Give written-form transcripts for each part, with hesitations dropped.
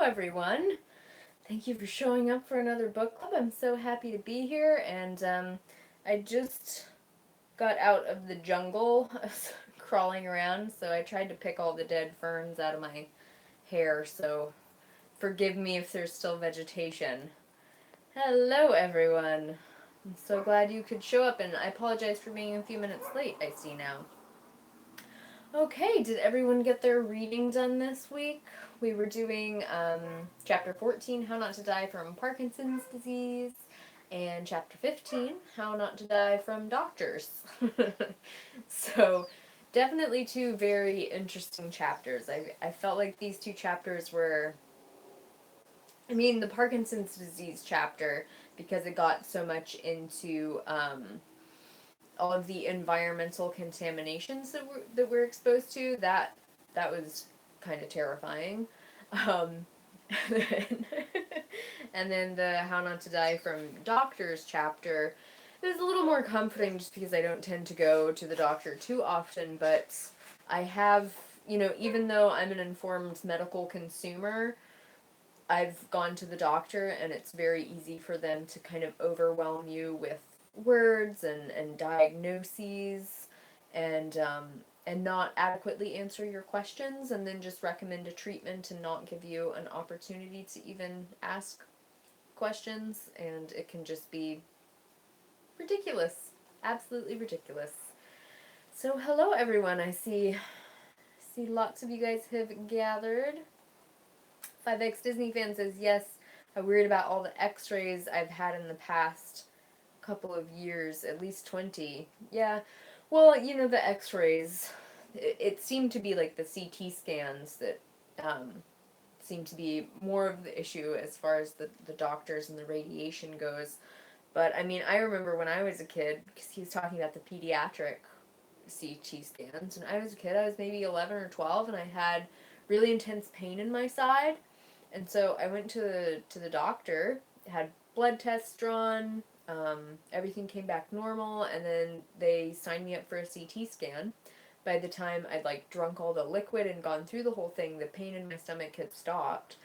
everyone. Thank you for showing up for another book club. I'm so happy to be here, and I just got out of the jungle, crawling around, so I tried to pick all the dead ferns out of my hair, so forgive me if there's still vegetation. Hello, everyone. I'm so glad you could show up, and I apologize for being a few minutes late, I see now. Okay, did everyone get their reading done this week? We were doing chapter 14, How Not to Die from Parkinson's Disease, and chapter 15, How Not to Die from Doctors. So, definitely two very interesting chapters. I felt like these two chapters were, the Parkinson's disease chapter, because it got so much into all of the environmental contaminations that we're exposed to, that was kind of terrifying. Um, and then the How Not to Die from Doctors chapter is a little more comforting just because I don't tend to go to the doctor too often, but I have, even though I'm an informed medical consumer, I've gone to the doctor and it's very easy for them to kind of overwhelm you with words and diagnoses and not adequately answer your questions, and then just recommend a treatment and not give you an opportunity to even ask questions, and it can just be ridiculous. Absolutely ridiculous. So hello everyone. I see lots of you guys have gathered. 5X Disney fan says yes. I worried about all the x-rays I've had in the past couple of years, at least 20. Yeah. Well, the x-rays, it seemed to be like the CT scans that seem to be more of the issue as far as the doctors and the radiation goes. But I remember when I was a kid, because he was talking about the pediatric CT scans. When I was a kid, I was maybe 11 or 12, and I had really intense pain in my side. And so I went to the doctor, had blood tests drawn, everything came back normal, and then they signed me up for a CT scan. By the time I'd drunk all the liquid and gone through the whole thing, the pain in my stomach had stopped.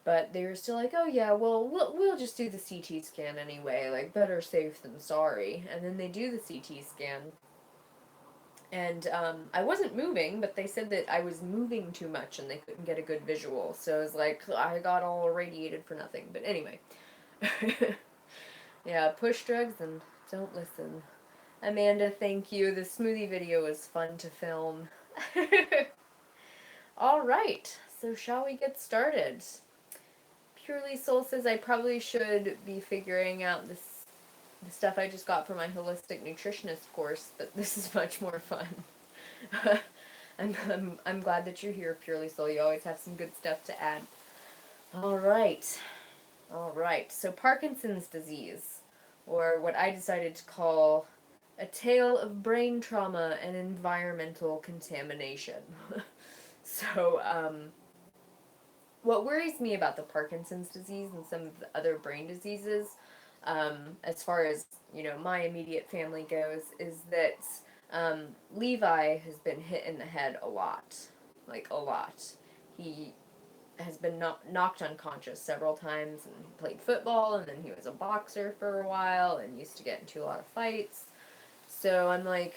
But they were still like, "Oh yeah, well we'll just do the CT scan anyway. Like, better safe than sorry." And then they do the CT scan, and I wasn't moving, but they said that I was moving too much and they couldn't get a good visual. So it was like, I got all irradiated for nothing. But anyway. Yeah, push drugs and don't listen. Amanda, thank you. The smoothie video was fun to film. Alright, so shall we get started? Purely Soul says I probably should be figuring out the stuff I just got for my holistic nutritionist course, but this is much more fun. I'm glad that you're here, Purely Soul. You always have some good stuff to add. Alright. So Parkinson's disease, or what I decided to call a tale of brain trauma and environmental contamination. So, what worries me about the Parkinson's disease and some of the other brain diseases, as far as, my immediate family goes, is that Levi has been hit in the head a lot. Like, a lot. He has been knocked unconscious several times, and he played football, and then he was a boxer for a while and used to get into a lot of fights. So I'm like,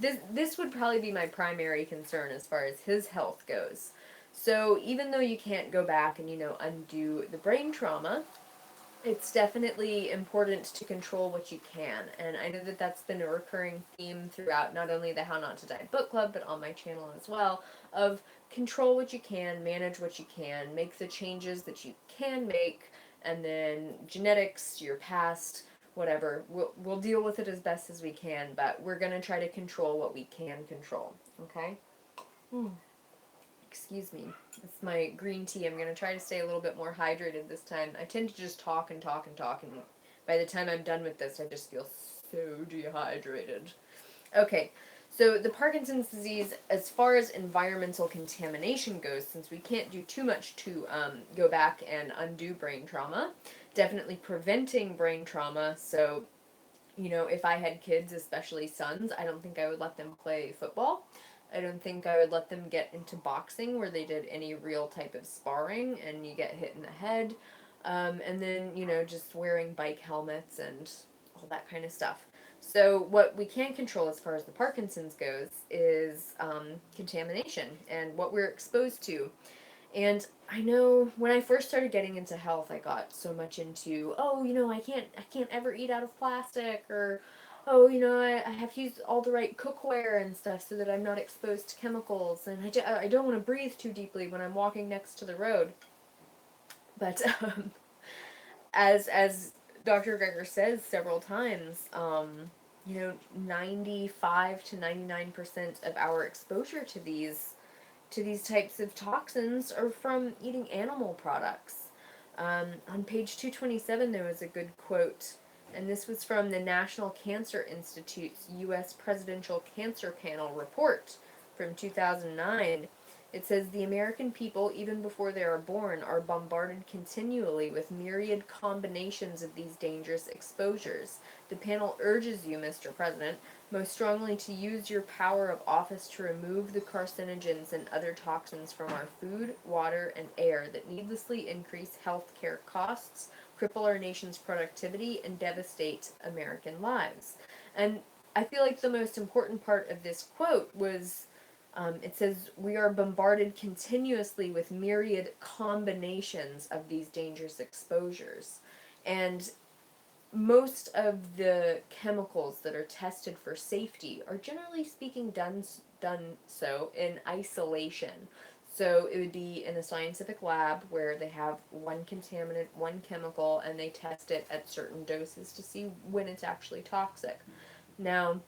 this would probably be my primary concern as far as his health goes. So even though you can't go back and, undo the brain trauma, it's definitely important to control what you can. And I know that that's been a recurring theme throughout not only the How Not to Die book club, but on my channel as well, of control what you can, manage what you can, make the changes that you can make, and then genetics, your past, whatever, we'll deal with it as best as we can, but we're going to try to control what we can control, okay? Excuse me. It's my green tea. I'm going to try to stay a little bit more hydrated this time. I tend to just talk and talk and talk, and by the time I'm done with this, I just feel so dehydrated. Okay, so the Parkinson's disease, as far as environmental contamination goes, since we can't do too much to go back and undo brain trauma, definitely preventing brain trauma. So, if I had kids, especially sons, I don't think I would let them play football. I don't think I would let them get into boxing where they did any real type of sparring and you get hit in the head. And then, just wearing bike helmets and all that kind of stuff. So, what we can control as far as the Parkinson's goes is contamination and what we're exposed to. And I know when I first started getting into health, I got so much into, oh, I can't ever eat out of plastic, or, oh, I have to use all the right cookware and stuff so that I'm not exposed to chemicals, and I don't want to breathe too deeply when I'm walking next to the road. But as Dr. Greger says several times, 95 to 99% of our exposure to these types of toxins are from eating animal products. On page 227, there was a good quote, and this was from the National Cancer Institute's U.S. Presidential Cancer Panel report from 2009. It says the American people, even before they are born, are bombarded continually with myriad combinations of these dangerous exposures. The panel urges you, Mr. President, most strongly to use your power of office to remove the carcinogens and other toxins from our food, water, and air that needlessly increase healthcare costs, cripple our nation's productivity, and devastate American lives. And I feel like the most important part of this quote was it says, we are bombarded continuously with myriad combinations of these dangerous exposures. And most of the chemicals that are tested for safety are generally speaking done so in isolation. So it would be in a scientific lab where they have one contaminant, one chemical, and they test it at certain doses to see when it's actually toxic. Now,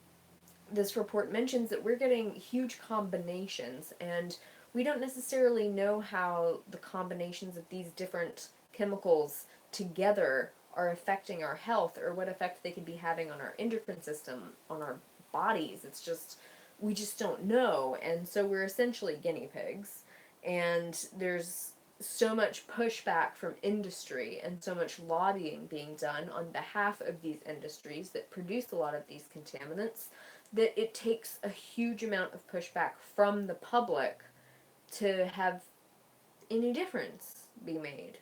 this report mentions that we're getting huge combinations, and we don't necessarily know how the combinations of these different chemicals together are affecting our health or what effect they could be having on our endocrine system, on our bodies. It's just, we just don't know, and so we're essentially guinea pigs. And there's so much pushback from industry and so much lobbying being done on behalf of these industries that produce a lot of these contaminants that it takes a huge amount of pushback from the public to have any difference be made.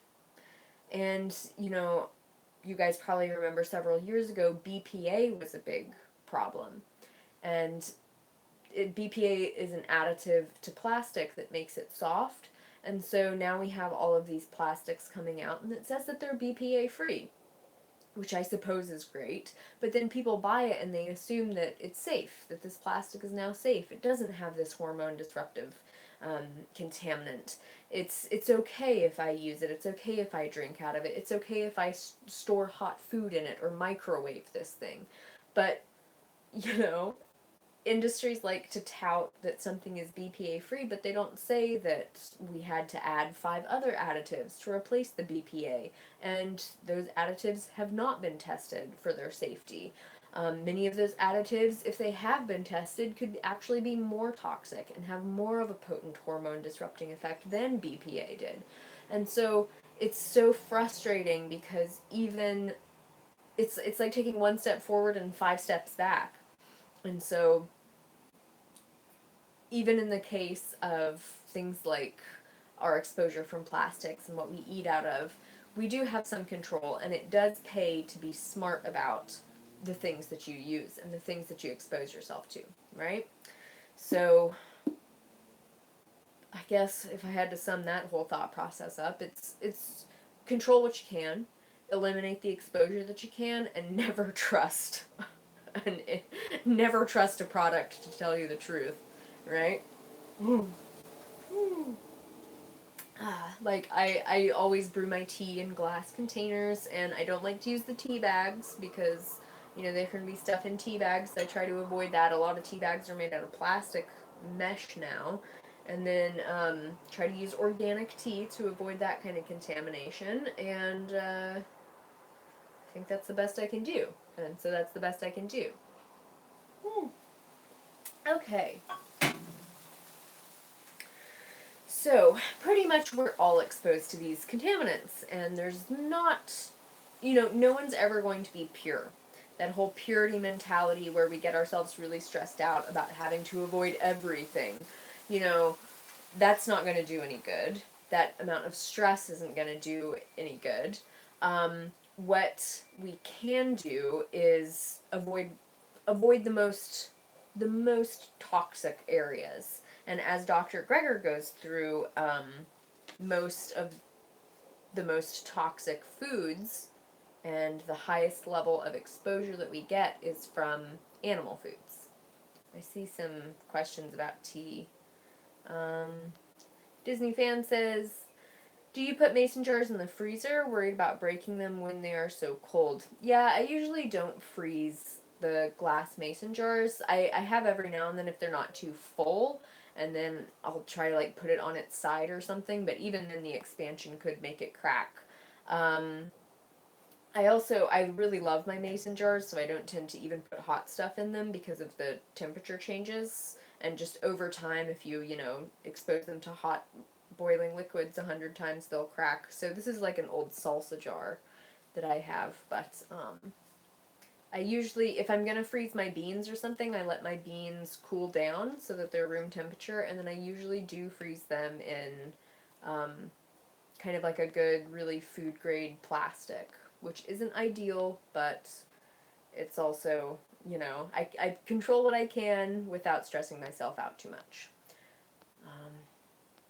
And, you guys probably remember several years ago, BPA was a big problem. And BPA is an additive to plastic that makes it soft. And so now we have all of these plastics coming out, and it says that they're BPA free, which I suppose is great, but then people buy it and they assume that it's safe, that this plastic is now safe. It doesn't have this hormone disruptive contaminant. It's okay if I use it. It's okay if I drink out of it. It's okay if I store hot food in it or microwave this thing. But, you know, industries like to tout that something is BPA free, but they don't say that we had to add 5 other additives to replace the BPA, and those additives have not been tested for their safety. Many of those additives, if they have been tested, could actually be more toxic and have more of a potent hormone disrupting effect than BPA did. And so it's so frustrating because even it's like taking one step forward and 5 steps back. And so even in the case of things like our exposure from plastics and what we eat out of, we do have some control, and it does pay to be smart about the things that you use and the things that you expose yourself to, right? So, I guess if I had to sum that whole thought process up, it's control what you can, eliminate the exposure that you can, and never trust, and never trust a product to tell you the truth, right? Like, I always brew my tea in glass containers, and I don't like to use the tea bags because, there can be stuff in tea bags. So I try to avoid that. A lot of tea bags are made out of plastic mesh now. And then try to use organic tea to avoid that kind of contamination. And I think that's the best I can do. And so that's the best I can do. Okay. So, pretty much we're all exposed to these contaminants, and there's not, no one's ever going to be pure. that whole purity mentality where we get ourselves really stressed out about having to avoid everything. You know, that's not going to do any good. That amount of stress isn't going to do any good. What we can do is avoid the most toxic areas. And as Dr. Greger goes through, most of the most toxic foods and the highest level of exposure that we get is from animal foods. I see some questions about tea. Um, Disney fan says, do you put mason jars in the freezer, worried about breaking them when they are so cold? Yeah, I usually don't freeze the glass mason jars. I have every now and then if they're not too full, and then I'll try to like put it on its side or something, but even then the expansion could make it crack. Um, I really love my mason jars, so I don't tend to even put hot stuff in them because of the temperature changes. And just over time, if you know, expose them to hot boiling liquids 100 times, they'll crack. So this is like an old salsa jar that I have, but I usually, if I'm gonna freeze my beans or something, I let my beans cool down so that they're room temperature, and then I usually do freeze them in um, kind of like a good, really food grade plastic, which isn't ideal, but it's also, you know, I control what I can without stressing myself out too much. Um,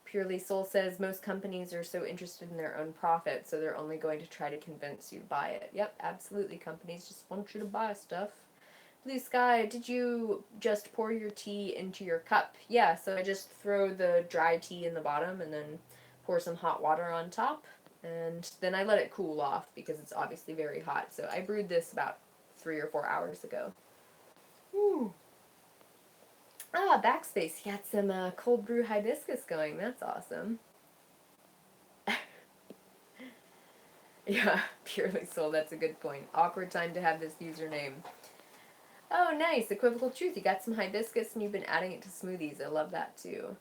Purely Soul says most companies are so interested in their own profit, so they're only going to try to convince you to buy it. Yep, absolutely. Companies just want you to buy stuff. Blue Sky, did you just pour your tea into your cup? Yeah, so I just throw the dry tea in the bottom and then pour some hot water on top. And then I let it cool off because it's obviously very hot. So I brewed this about 3 or 4 hours ago. Ooh. Ah, Backspace. You got some cold brew hibiscus going. That's awesome. Yeah, Purely Soul. That's a good point. Awkward time to have this username. Oh, nice. Equivocal Truth. You got some hibiscus and you've been adding it to smoothies. I love that too.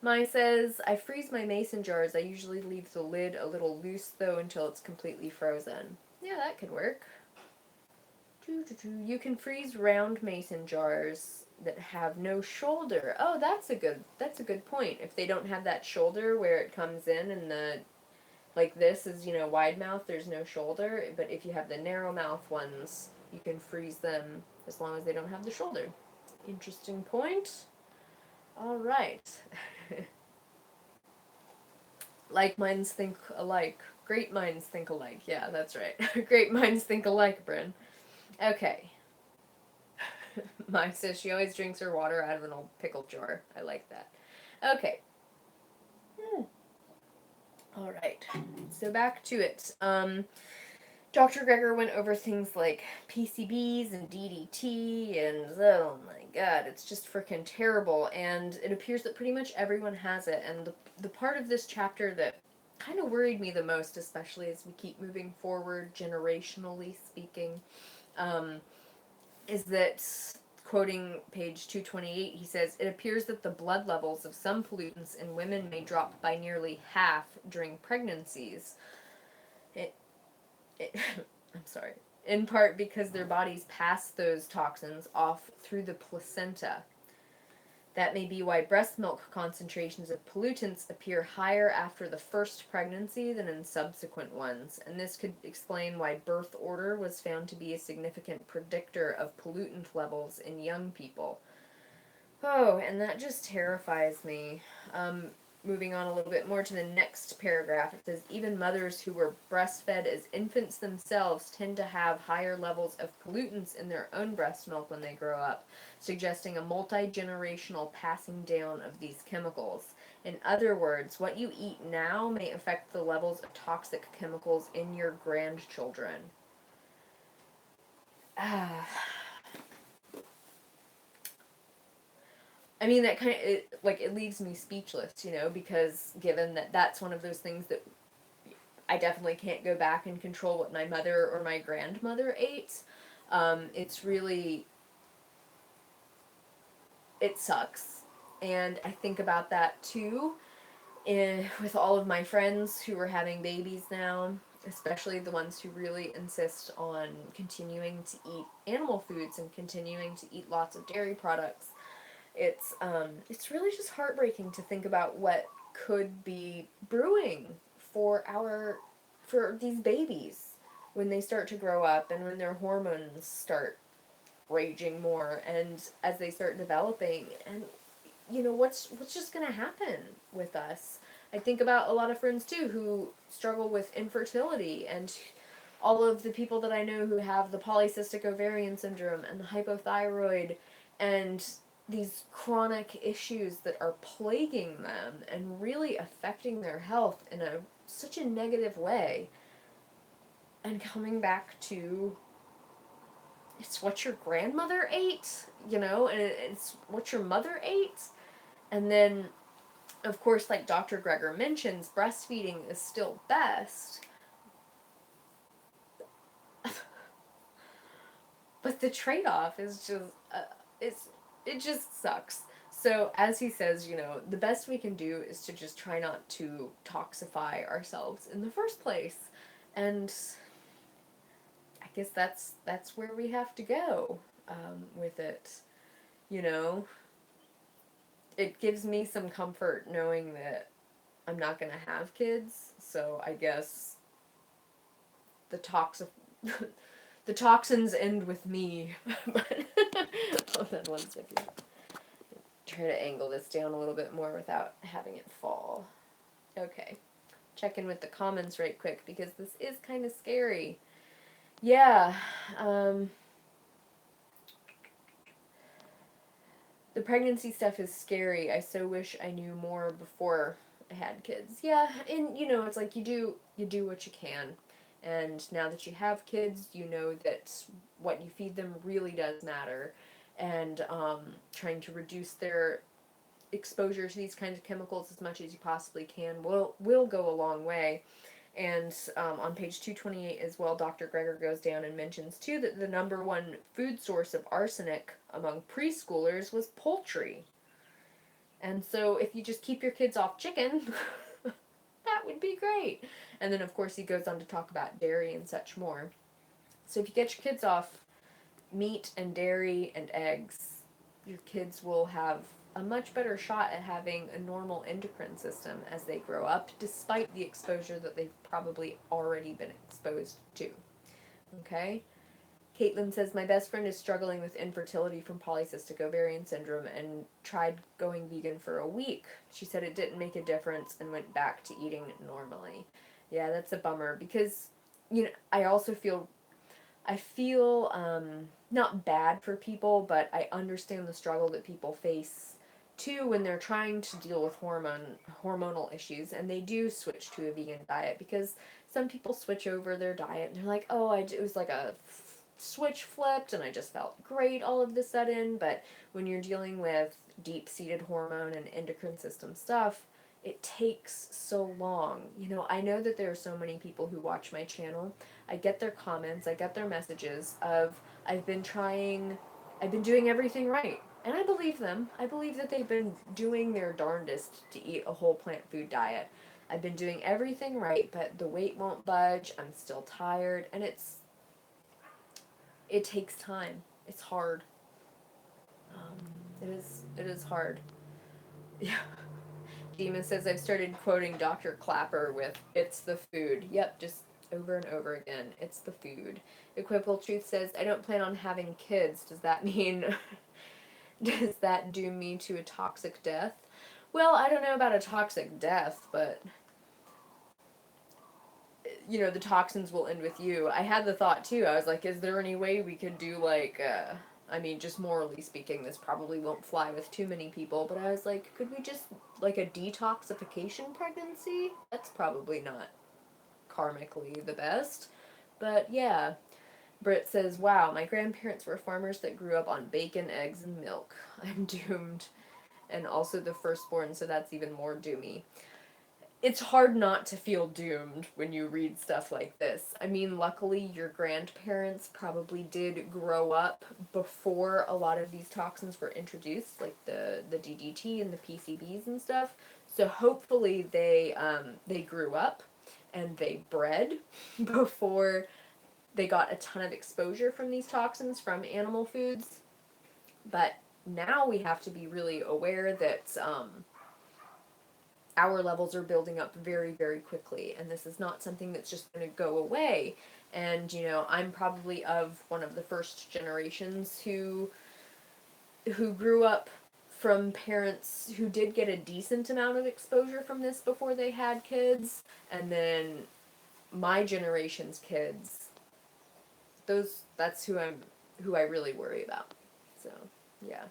Mine says, I freeze my mason jars. I usually leave the lid a little loose though until it's completely frozen. Yeah, that could work. You can freeze round mason jars that have no shoulder. Oh, that's a good point. If they don't have that shoulder where it comes in and the like this is, you know, wide mouth, there's no shoulder, but if you have the narrow mouth ones, you can freeze them as long as they don't have the shoulder. Interesting point. All right. Like minds think alike. Great minds think alike. Yeah, that's right. Great minds think alike, Bryn. Okay. Maya says she always drinks her water out of an old pickle jar. I like that. Okay. All right. So back to it. Dr. Greger went over things like PCBs and DDT, and oh my god, it's just freaking terrible. And it appears that pretty much everyone has it. And the part of this chapter that kind of worried me the most, especially as we keep moving forward, generationally speaking, um, is that, quoting page 228, he says, it appears that the blood levels of some pollutants in women may drop by nearly half during pregnancies. It, I'm sorry. In part because their bodies pass those toxins off through the placenta. That may be why breast milk concentrations of pollutants appear higher after the first pregnancy than in subsequent ones, and this could explain why birth order was found to be a significant predictor of pollutant levels in young people. Oh, and that just terrifies me. Moving on a little bit more to the next paragraph, it says, even mothers who were breastfed as infants themselves tend to have higher levels of pollutants in their own breast milk when they grow up, suggesting a multi-generational passing down of these chemicals. In other words, what you eat now may affect the levels of toxic chemicals in your grandchildren. Ah. I mean, that kind of, it leaves me speechless, you know, because given that that's one of those things that I definitely can't go back and control what my mother or my grandmother ate. It's really, it sucks. And I think about that too with all of my friends who are having babies now. especially the ones who really insist on continuing to eat animal foods and continuing to eat lots of dairy products. It's really just heartbreaking to think about what could be brewing for these babies when they start to grow up and when their hormones start raging more and as they start developing, and what's just going to happen with us. I think about a lot of friends too who struggle with infertility, and all of the people that I know who have the polycystic ovarian syndrome and the hypothyroid and these chronic issues that are plaguing them and really affecting their health in such a negative way. And coming back to, it's what your grandmother ate, and it's what your mother ate. And then, of course, like Dr. Greger mentions, breastfeeding is still best. But the trade-off is just, it just sucks. So, as he says, the best we can do is to just try not to toxify ourselves in the first place. And I guess that's where we have to go with it. It gives me some comfort knowing that I'm not going to have kids, so I guess the the toxins end with me. But hold on 1 second. Try to angle this down a little bit more without having it fall. Okay. Check in with the comments right quick because this is kind of scary. Yeah. The pregnancy stuff is scary. I so wish I knew more before I had kids. Yeah, and it's like you do what you can. And now that you have kids, you know that what you feed them really does matter. And trying to reduce their exposure to these kinds of chemicals as much as you possibly can will go a long way. And on page 228 as well, Dr. Greger goes down and mentions too that the number one food source of arsenic among preschoolers was poultry. And so if you just keep your kids off chicken, that would be great. And then of course he goes on to talk about dairy and such more. So if you get your kids off meat and dairy and eggs, your kids will have a much better shot at having a normal endocrine system as they grow up, despite the exposure that they've probably already been exposed to. Okay? Caitlin says, my best friend is struggling with infertility from polycystic ovarian syndrome and tried going vegan for a week. She said it didn't make a difference and went back to eating normally. Yeah, that's a bummer because, I also feel not bad for people, but I understand the struggle that people face too when they're trying to deal with hormonal issues, and they do switch to a vegan diet because some people switch over their diet and they're like, oh, it was like a switch flipped and I just felt great all of a sudden. But when you're dealing with deep-seated hormone and endocrine system stuff, it takes so long. I know that there are so many people who watch my channel. I get their comments, I get their messages of, I've been doing everything right. And I believe them. I believe that they've been doing their darndest to eat a whole plant food diet. I've been doing everything right, but the weight won't budge. I'm still tired, and it takes time. It's hard. It is hard. Yeah. Demon says, I've started quoting Dr. Clapper with, it's the food. Yep, just over and over again. It's the food. Equivocal Truth says, I don't plan on having kids. Does that mean, does that doom me to a toxic death? Well, I don't know about a toxic death, but, the toxins will end with you. I had the thought, too. I was like, is there any way we could do, just morally speaking, this probably won't fly with too many people, but I was like, could we just, a detoxification pregnancy? That's probably not karmically the best. But yeah, Britt says, wow, my grandparents were farmers that grew up on bacon, eggs, and milk. I'm doomed. And also the firstborn, so that's even more doomy. It's hard not to feel doomed when you read stuff like this. I mean, luckily your grandparents probably did grow up before a lot of these toxins were introduced, like the DDT and the PCBs and stuff. So hopefully they grew up and they bred before they got a ton of exposure from these toxins from animal foods. But now we have to be really aware that our levels are building up very, very quickly, and this is not something that's just going to go away. And I'm probably of one of the first generations who grew up from parents who did get a decent amount of exposure from this before they had kids, and then my generation's kids, that's who I really worry about. So, yeah.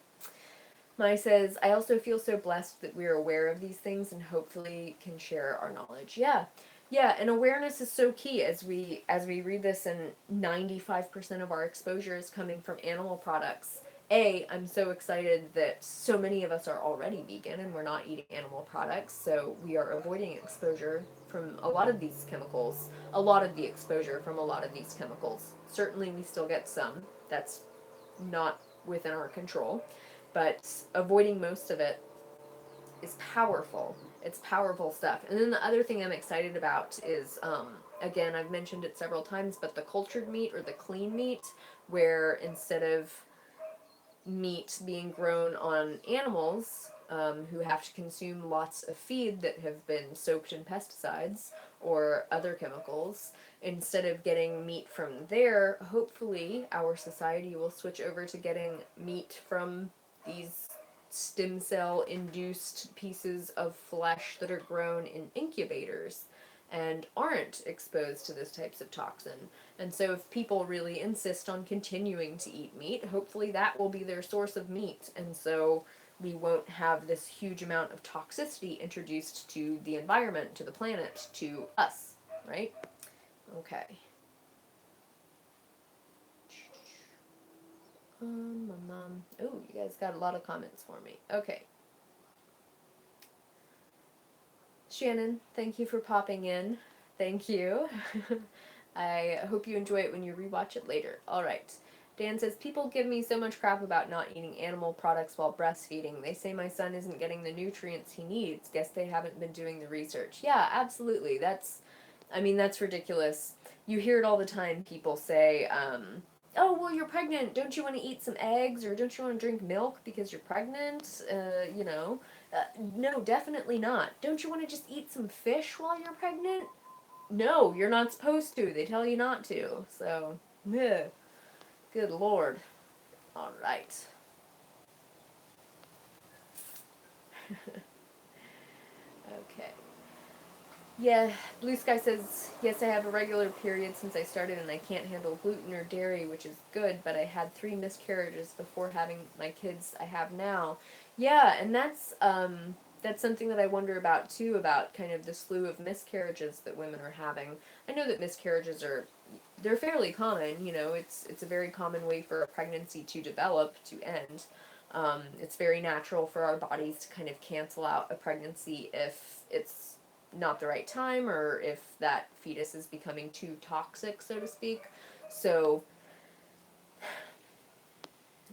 Mai says, I also feel so blessed that we're aware of these things and hopefully can share our knowledge. Yeah. Yeah, and awareness is so key as we read this, and 95% of our exposure is coming from animal products. I'm so excited that so many of us are already vegan and we're not eating animal products, so we are avoiding exposure from a lot of these chemicals, a lot of the exposure from a lot of these chemicals. Certainly we still get some. That's not within our control, but avoiding most of it is powerful. It's powerful stuff. And then the other thing I'm excited about is, again, I've mentioned it several times, but the cultured meat or the clean meat, where instead of meat being grown on animals who have to consume lots of feed that have been soaked in pesticides or other chemicals, instead of getting meat from there, hopefully our society will switch over to getting meat from these stem cell induced pieces of flesh that are grown in incubators and aren't exposed to these types of toxin. And so if people really insist on continuing to eat meat, hopefully that will be their source of meat. And so we won't have this huge amount of toxicity introduced to the environment, to the planet, to us, right? Okay. Oh, you guys got a lot of comments for me. Okay. Shannon, thank you for popping in. Thank you. I hope you enjoy it when you rewatch it later. All right. Dan says, people give me so much crap about not eating animal products while breastfeeding. They say my son isn't getting the nutrients he needs. Guess they haven't been doing the research. Yeah, absolutely. That's ridiculous. You hear it all the time. People say, oh, well, you're pregnant. Don't you want to eat some eggs, or don't you want to drink milk because you're pregnant? No, definitely not. Don't you want to just eat some fish while you're pregnant? No, you're not supposed to. They tell you not to. So, yeah. Good Lord. All right. Okay. Yeah, Blue Sky says, yes, I have a regular period since I started and I can't handle gluten or dairy, which is good, but I had 3 miscarriages before having my kids I have now. Yeah, and that's something that I wonder about too, about kind of the slew of miscarriages that women are having. I know that miscarriages they're fairly common, it's a very common way for a pregnancy to develop, to end. It's very natural for our bodies to kind of cancel out a pregnancy if it's not the right time, or if that fetus is becoming too toxic, so to speak. So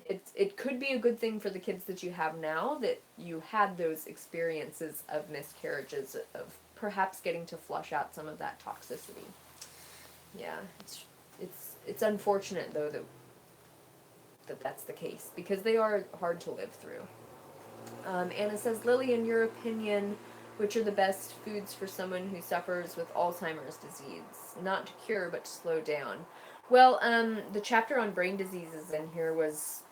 it could be a good thing for the kids that you have now that you had those experiences of miscarriages, of perhaps getting to flush out some of that toxicity. Yeah, it's unfortunate though that that's the case, because they are hard to live through. Anna says, Lily, in your opinion, which are the best foods for someone who suffers with Alzheimer's disease? Not to cure, but to slow down. Well, the chapter on brain diseases in here was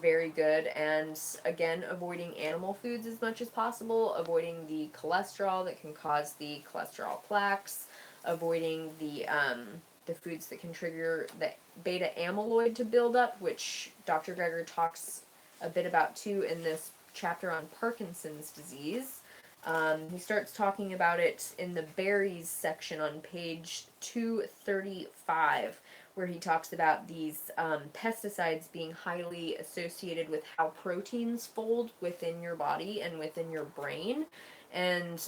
very good, and again, avoiding animal foods as much as possible, avoiding the cholesterol that can cause the cholesterol plaques, avoiding the foods that can trigger the beta amyloid to build up, which Dr. Greger talks a bit about too in this chapter on Parkinson's disease. He starts talking about it in the berries section on page 235, where he talks about these pesticides being highly associated with how proteins fold within your body and within your brain. And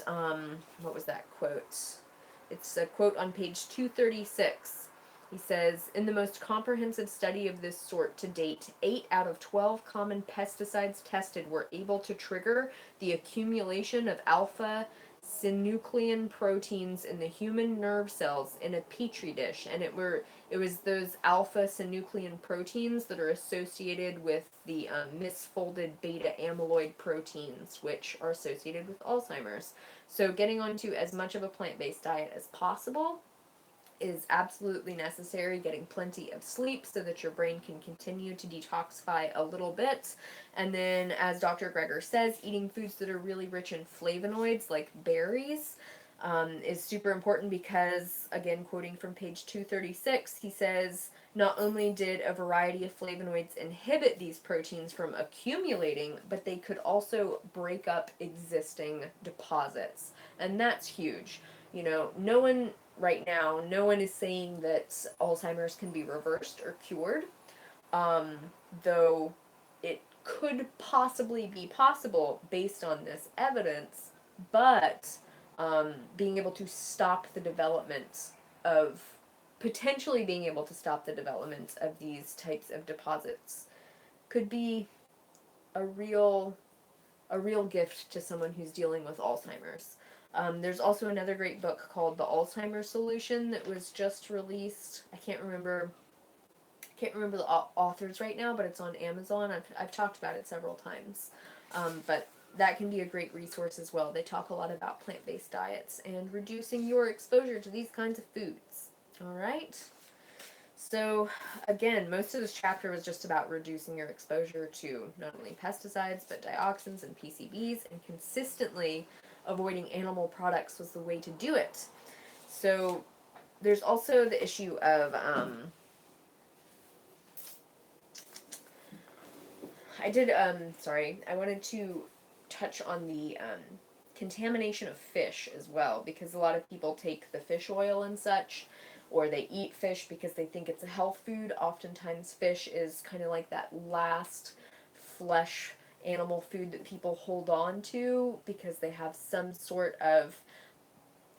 what was that quote? It's a quote on page 236. He says, in the most comprehensive study of this sort to date, 8 out of 12 common pesticides tested were able to trigger the accumulation of alpha synuclein proteins in the human nerve cells in a petri dish, and it was those alpha synuclein proteins that are associated with the misfolded beta amyloid proteins, which are associated with Alzheimer's. So getting onto as much of a plant-based diet as possible is absolutely necessary. Getting plenty of sleep so that your brain can continue to detoxify a little bit. And then, as Dr. Greger says, eating foods that are really rich in flavonoids, like berries, is super important because, again, quoting from page 236, he says, not only did a variety of flavonoids inhibit these proteins from accumulating, but they could also break up existing deposits. And that's huge. You know, right now, no one is saying that Alzheimer's can be reversed or cured, though it could possibly be possible based on this evidence, but being able to stop the development of, potentially being able to stop the development of these types of deposits could be a real gift to someone who's dealing with Alzheimer's. There's also another great book called The Alzheimer's Solution that was just released. I can't remember the authors right now, but it's on Amazon. I've talked about it several times. But that can be a great resource as well. They talk a lot about plant-based diets and reducing your exposure to these kinds of foods. All right? So, again, most of this chapter was just about reducing your exposure to not only pesticides, but dioxins and PCBs, and consistently avoiding animal products was the way to do it. So, there's also the issue of, I wanted to touch on the contamination of fish as well, because a lot of people take the fish oil and such, or they eat fish because they think it's a health food. Oftentimes fish is kind of like that last flesh animal food that people hold on to because they have some sort of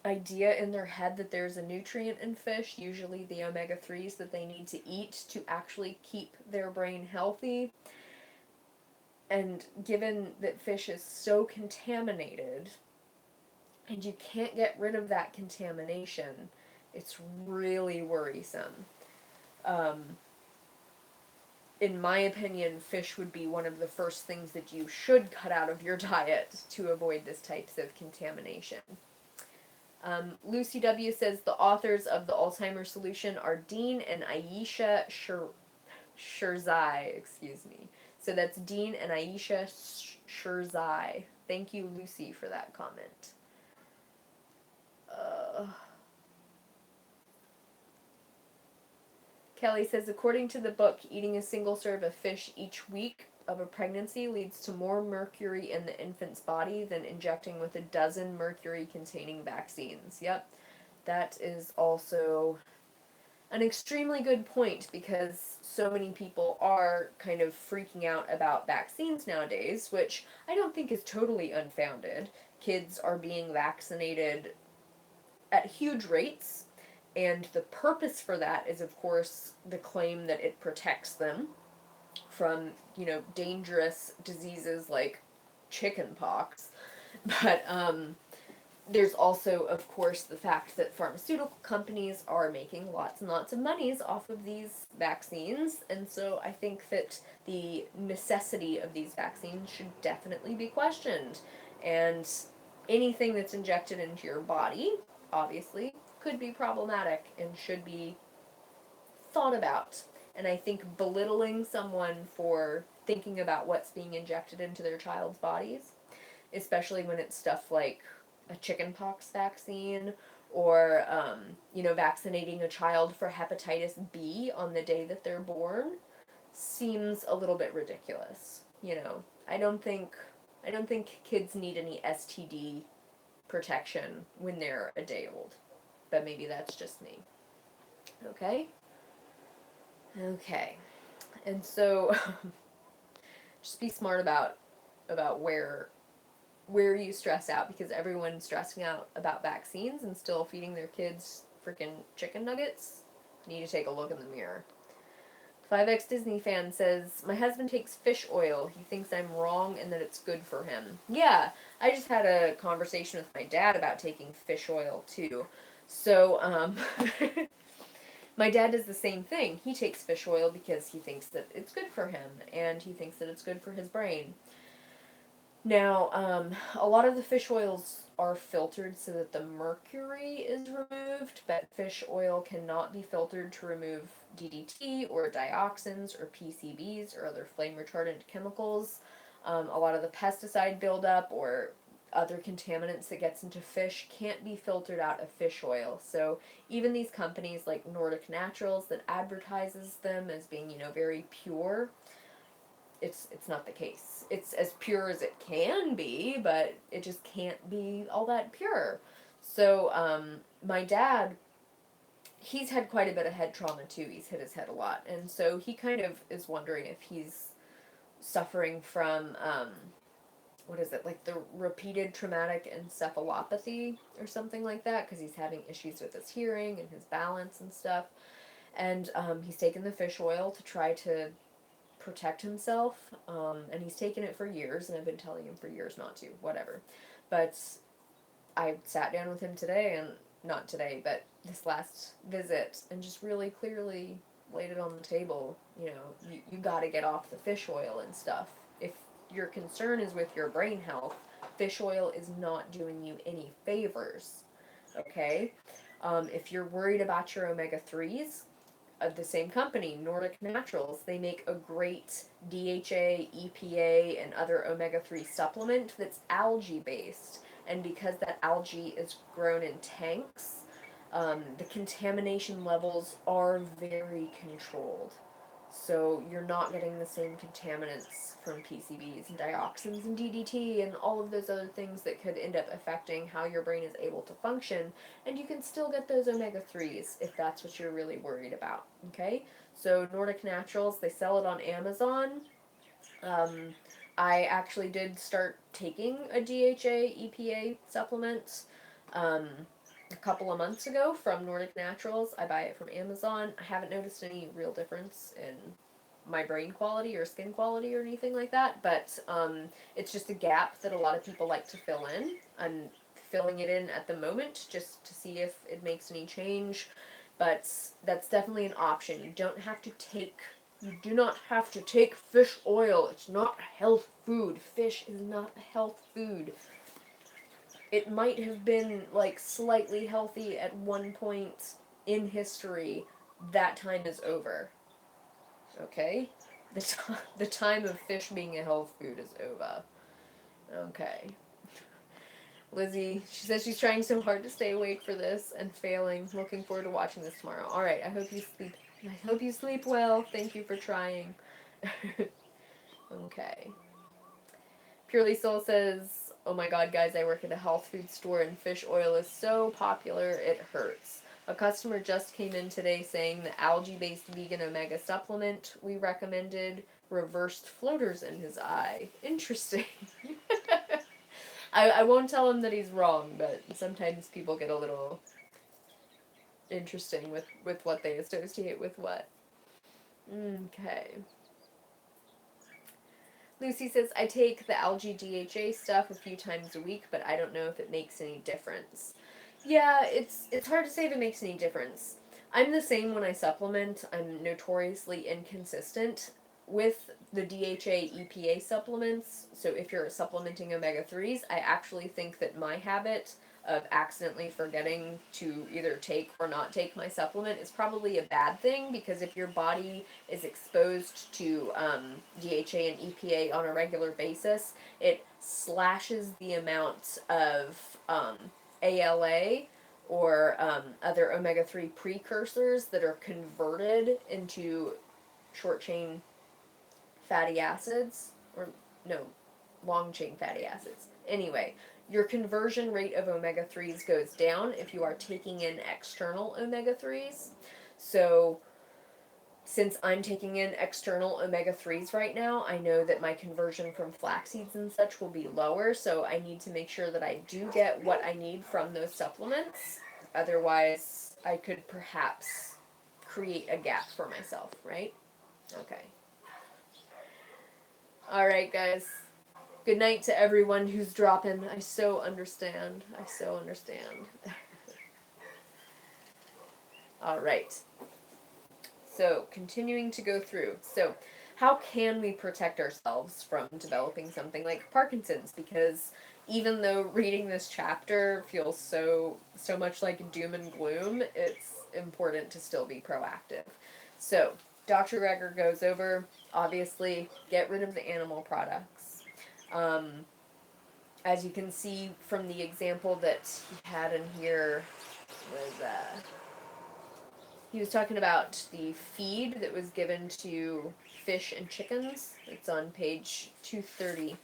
idea in their head that there's a nutrient in fish, usually the omega-3s that they need to eat to actually keep their brain healthy. And given that fish is so contaminated, and you can't get rid of that contamination, it's really worrisome. In my opinion, fish would be one of the first things that you should cut out of your diet to avoid this types of contamination. Lucy W. says the authors of the Alzheimer's Solution are Dean and Aisha Sherzai, excuse me. So that's Dean and Aisha Sherzai. Thank you, Lucy, for that comment. Kelly says, according to the book, eating a single serve of fish each week of a pregnancy leads to more mercury in the infant's body than injecting with a dozen mercury-containing vaccines. Yep, that is also an extremely good point, because so many people are kind of freaking out about vaccines nowadays, which I don't think is totally unfounded. Kids are being vaccinated at huge rates, and the purpose for that is, of course, the claim that it protects them from, dangerous diseases like chickenpox. But there's also, of course, the fact that pharmaceutical companies are making lots and lots of monies off of these vaccines, and so I think that the necessity of these vaccines should definitely be questioned. And anything that's injected into your body, obviously, could be problematic and should be thought about. And I think belittling someone for thinking about what's being injected into their child's bodies, especially when it's stuff like a chickenpox vaccine, or vaccinating a child for hepatitis B on the day that they're born, seems a little bit ridiculous. I don't think kids need any STD protection when they're a day old, but maybe that's just me. Okay, and so just be smart about where you stress out, because everyone's stressing out about vaccines and still feeding their kids freaking chicken nuggets. Need to take a look in the mirror. 5X Disney fan says, my husband takes fish oil. He thinks I'm wrong and that it's good for him. Yeah, I just had a conversation with my dad about taking fish oil too. So, my dad does the same thing. He takes fish oil because he thinks that it's good for him and he thinks that it's good for his brain. Now, a lot of the fish oils are filtered so that the mercury is removed, but fish oil cannot be filtered to remove DDT or dioxins or PCBs or other flame retardant chemicals. A lot of the pesticide buildup or other contaminants that gets into fish can't be filtered out of fish oil. So even these companies like Nordic Naturals that advertises them as being, very pure, it's not the case. It's as pure as it can be, but it just can't be all that pure. So my dad, he's had quite a bit of head trauma too. He's hit his head a lot, and so he kind of is wondering if he's suffering from what is it, like the repeated traumatic encephalopathy or something like that, because he's having issues with his hearing and his balance and stuff. And he's taken the fish oil to try to protect himself, and he's taken it for years, and I've been telling him for years not to, whatever. But I sat down with him today, and not today, but this last visit, and just really clearly laid it on the table. You got to get off the fish oil and stuff. If your concern is with your brain health, fish oil is not doing you any favors, okay? If you're worried about your omega-3s, of the same company, Nordic Naturals, they make a great DHA, EPA, and other omega-3 supplement that's algae-based. And because that algae is grown in tanks, the contamination levels are very controlled. So you're not getting the same contaminants from PCBs and dioxins and DDT and all of those other things that could end up affecting how your brain is able to function. And you can still get those omega-3s if that's what you're really worried about. Okay? So Nordic Naturals, they sell it on Amazon. I actually did start taking a DHA EPA supplement a couple of months ago from Nordic Naturals. I buy it from Amazon. I haven't noticed any real difference in my brain quality or skin quality or anything like that, but it's just a gap that a lot of people like to fill in. I'm filling it in at the moment just to see if it makes any change, but that's definitely an option. You do not have to take fish oil. It's not a health food. Fish is not a health food. It might have been like slightly healthy at one point in history. That time is over. Okay? The time of fish being a health food is over. Okay. Lizzie, she says she's trying so hard to stay awake for this and failing. Looking forward to watching this tomorrow. Alright, I hope you sleep well. Thank you for trying. Okay. Purely Soul says, oh my god, guys, I work at a health food store and fish oil is so popular, it hurts. A customer just came in today saying the algae-based vegan omega supplement we recommended reversed floaters in his eye. Interesting. I won't tell him that he's wrong, but sometimes people get a little interesting with what they associate with what. Okay. Lucy says, I take the algae DHA stuff a few times a week, but I don't know if it makes any difference. Yeah, it's hard to say if it makes any difference. I'm the same when I supplement. I'm notoriously inconsistent with the DHA EPA supplements. So if you're supplementing omega-3s, I actually think that my habit of accidentally forgetting to either take or not take my supplement is probably a bad thing, because if your body is exposed to DHA and EPA on a regular basis, it slashes the amount of ALA or other omega-3 precursors that are converted into short-chain fatty acids, or no, long-chain fatty acids. Anyway, your conversion rate of omega-3s goes down if you are taking in external omega-3s. So since I'm taking in external omega-3s right now, I know that my conversion from flax seeds and such will be lower, so I need to make sure that I do get what I need from those supplements. Otherwise, I could perhaps create a gap for myself, right? Okay. Alright, guys. Good night to everyone who's dropping. I so understand. I so understand. Alright. So, continuing to go through. So, how can we protect ourselves from developing something like Parkinson's? Because even though reading this chapter feels so much like doom and gloom, it's important to still be proactive. So, Dr. Greger goes over, obviously, get rid of the animal products. As you can see from the example that he had in here, was he was talking about the feed that was given to fish and chickens. It's on page 230,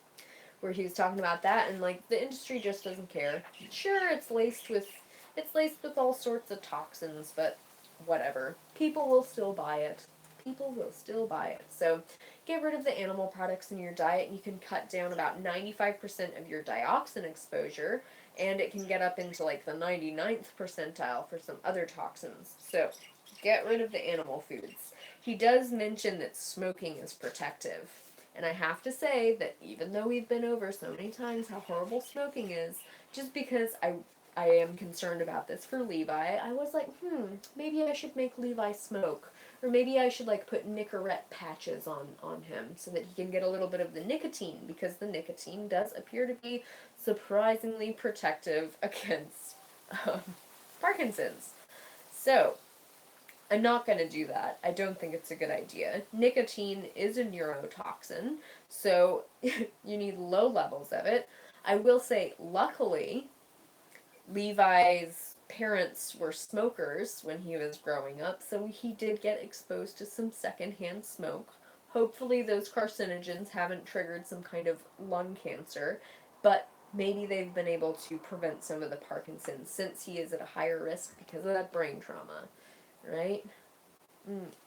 where he was talking about that, and like the industry just doesn't care. Sure, it's laced with all sorts of toxins, but whatever. People will still buy it. People will still buy it. So get rid of the animal products in your diet, and you can cut down about 95% of your dioxin exposure, and it can get up into like the 99th percentile for some other toxins. So get rid of the animal foods. He does mention that smoking is protective. And I have to say that even though we've been over so many times how horrible smoking is, just because I am concerned about this for Levi, I was like, maybe I should make Levi smoke. Or maybe I should like put Nicorette patches on him so that he can get a little bit of the nicotine, because the nicotine does appear to be surprisingly protective against Parkinson's. So, I'm not going to do that. I don't think it's a good idea. Nicotine is a neurotoxin, so you need low levels of it. I will say, luckily, Levi's parents were smokers when he was growing up, so he did get exposed to some secondhand smoke. Hopefully those carcinogens haven't triggered some kind of lung cancer, but maybe they've been able to prevent some of the Parkinson's since he is at a higher risk because of that brain trauma, right?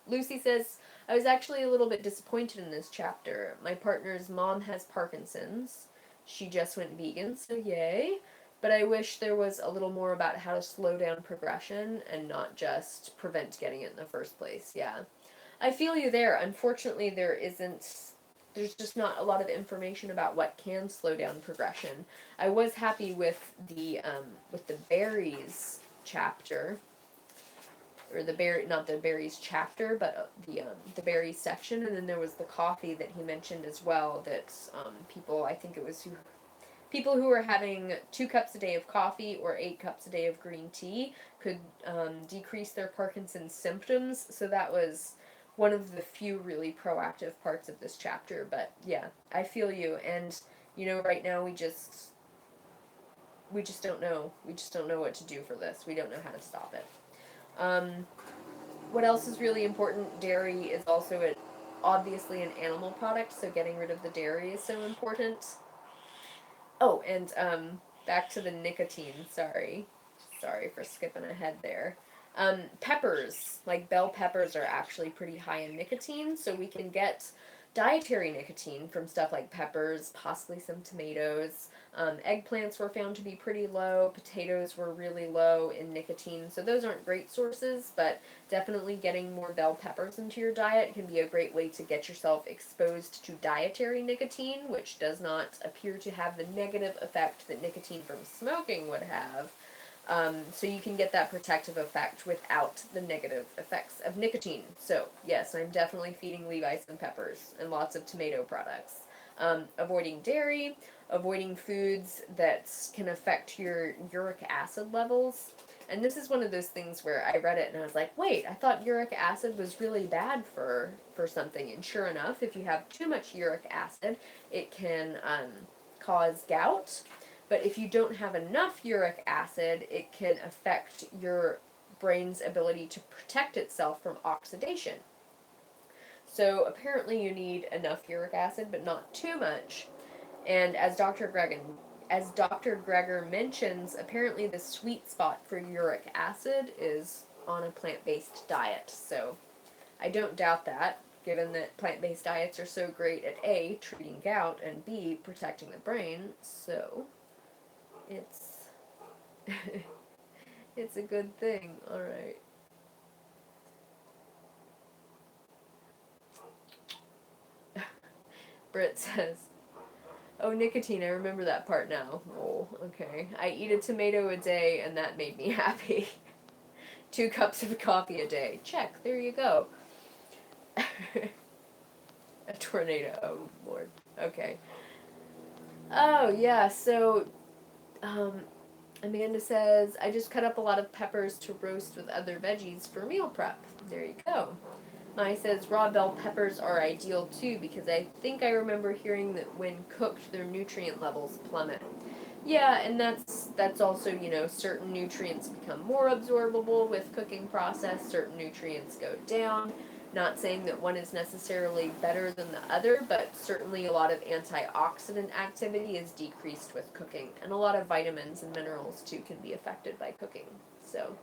Lucy says, I was actually a little bit disappointed in this chapter. My partner's mom has Parkinson's. She just went vegan, so yay. But I wish there was a little more about how to slow down progression and not just prevent getting it in the first place. Yeah. I feel you there. Unfortunately, there's just not a lot of information about what can slow down progression. I was happy with the berries chapter, or not the berries chapter, but the berries section, and then there was the coffee that he mentioned as well. That people, I think it was people who were having 2 cups a day of coffee or 8 cups a day of green tea could decrease their Parkinson's symptoms. So that was one of the few really proactive parts of this chapter. But yeah, I feel you, and right now we just don't know. We just don't know what to do for this. We don't know how to stop it. What else is really important? Dairy is also obviously an animal product, so getting rid of the dairy is so important. Oh, and back to the nicotine. Sorry for skipping ahead there. Peppers, like bell peppers, are actually pretty high in nicotine, so we can get dietary nicotine from stuff like peppers, possibly some tomatoes. Eggplants were found to be pretty low. Potatoes were really low in nicotine, so those aren't great sources, but definitely getting more bell peppers into your diet can be a great way to get yourself exposed to dietary nicotine, which does not appear to have the negative effect that nicotine from smoking would have. So you can get that protective effect without the negative effects of nicotine. So, yes, I'm definitely feeding Levi some peppers and lots of tomato products. Avoiding dairy, avoiding foods that can affect your uric acid levels. And this is one of those things where I read it and I was like, wait, I thought uric acid was really bad for something. And sure enough, if you have too much uric acid, it can cause gout. But if you don't have enough uric acid, it can affect your brain's ability to protect itself from oxidation. So apparently you need enough uric acid, but not too much. And as Dr. Greger mentions, apparently the sweet spot for uric acid is on a plant-based diet. So I don't doubt that, given that plant-based diets are so great at A, treating gout, and B, protecting the brain. So it's it's a good thing. All right. Britt says, oh, nicotine, I remember that part now. Oh, okay. I eat a tomato a day, and that made me happy. 2 cups of coffee a day. Check. There you go. A tornado. Oh, Lord. Okay. Oh, yeah, so, Amanda says, I just cut up a lot of peppers to roast with other veggies for meal prep. There you go. Mai says, raw bell peppers are ideal too because I think I remember hearing that when cooked, their nutrient levels plummet. Yeah, and that's also, certain nutrients become more absorbable with cooking process, certain nutrients go down. Not saying that one is necessarily better than the other, but certainly a lot of antioxidant activity is decreased with cooking, and a lot of vitamins and minerals too can be affected by cooking. So,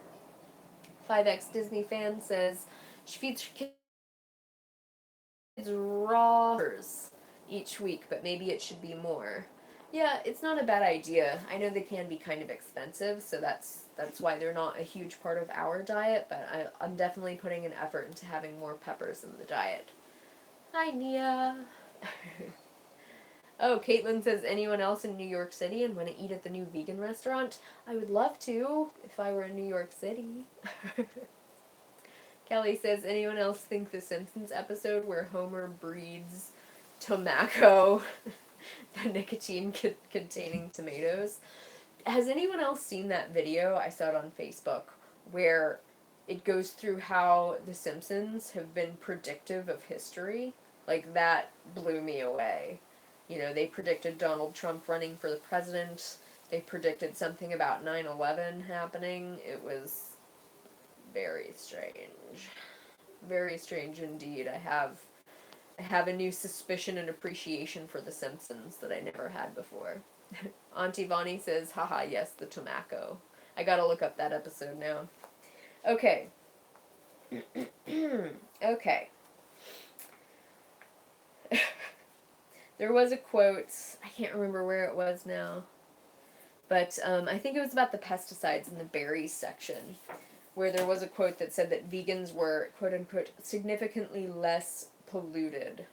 5X Disney fan says she feeds her kids raw each week, but maybe it should be more. Yeah, it's not a bad idea. I know they can be kind of expensive, so that's why they're not a huge part of our diet, but I'm definitely putting an effort into having more peppers in the diet. Hi, Nia. Oh, Caitlin says, anyone else in New York City and want to eat at the new vegan restaurant? I would love to, if I were in New York City. Kelly says, anyone else think the Simpsons episode where Homer breeds tobacco, the nicotine containing tomatoes? Has anyone else seen that video? I saw it on Facebook, where it goes through how the Simpsons have been predictive of history. Like, that blew me away. They predicted Donald Trump running for the president. They predicted something about 9/11 happening. It was very strange. Very strange indeed. I have a new suspicion and appreciation for The Simpsons that I never had before. Auntie Bonnie says, haha, yes, the tobacco. I gotta look up that episode now. Okay. Okay. There was a quote, I can't remember where it was now, but I think it was about the pesticides in the berries section, where there was a quote that said that vegans were, quote unquote, significantly less polluted.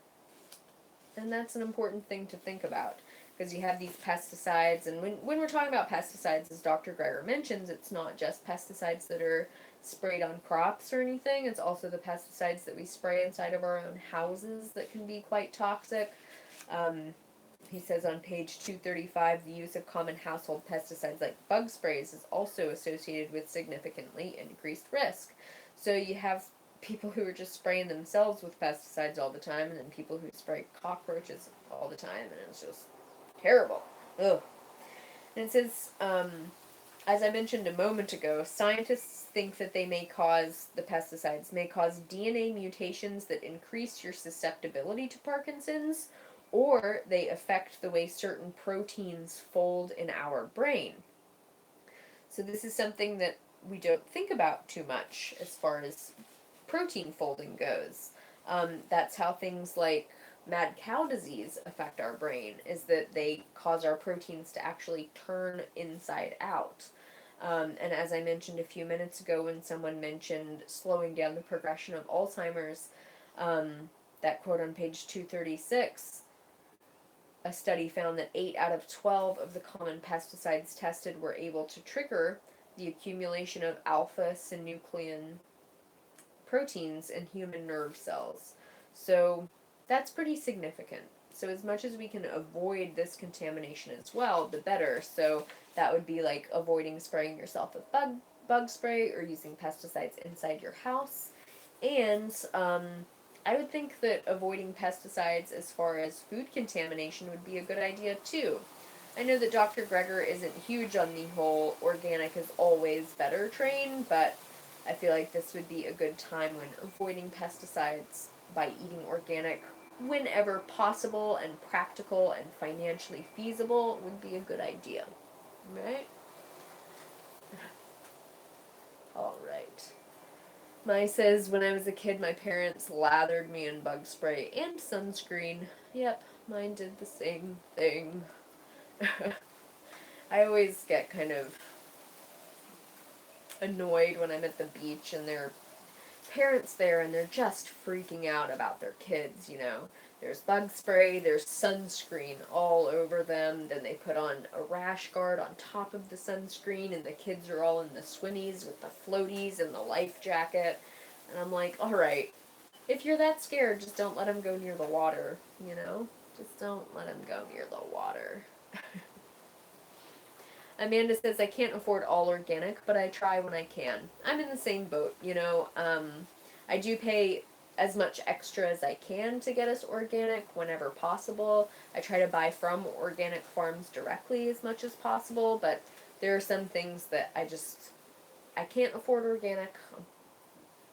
And that's an important thing to think about, because you have these pesticides, and when we're talking about pesticides, as Dr. Greger mentions, it's not just pesticides that are sprayed on crops or anything, it's also the pesticides that we spray inside of our own houses that can be quite toxic. He says on page 235, the use of common household pesticides like bug sprays is also associated with significantly increased risk. So you have people who are just spraying themselves with pesticides all the time, and then people who spray cockroaches all the time, and it's just terrible. Ugh. And it says, as I mentioned a moment ago, scientists think that the pesticides may cause DNA mutations that increase your susceptibility to Parkinson's, or they affect the way certain proteins fold in our brain. So this is something that we don't think about too much as far as protein folding goes. That's how things like mad cow disease affect our brain, is that they cause our proteins to actually turn inside out. And as I mentioned a few minutes ago when someone mentioned slowing down the progression of Alzheimer's, that quote on page 236, a study found that 8 out of 12 of the common pesticides tested were able to trigger the accumulation of alpha-synuclein proteins in human nerve cells. So that's pretty significant. So as much as we can avoid this contamination as well, the better. So that would be like avoiding spraying yourself with bug spray or using pesticides inside your house. And I would think that avoiding pesticides as far as food contamination would be a good idea too. I know that Dr. Greger isn't huge on the whole organic is always better train, but I feel like this would be a good time when avoiding pesticides by eating organic whenever possible and practical and financially feasible would be a good idea. Right? Alright. Mai says, when I was a kid, my parents lathered me in bug spray and sunscreen. Yep, mine did the same thing. I always get kind of annoyed when I'm at the beach and they're parents there and they're just freaking out about their kids, There's bug spray, there's sunscreen all over them, then they put on a rash guard on top of the sunscreen, and the kids are all in the swimmies with the floaties and the life jacket. And I'm like, alright, if you're that scared, just don't let them go near the water, Just don't let them go near the water. Amanda says, I can't afford all organic, but I try when I can. I'm in the same boat, I do pay as much extra as I can to get us organic whenever possible. I try to buy from organic farms directly as much as possible, but there are some things that I can't afford organic.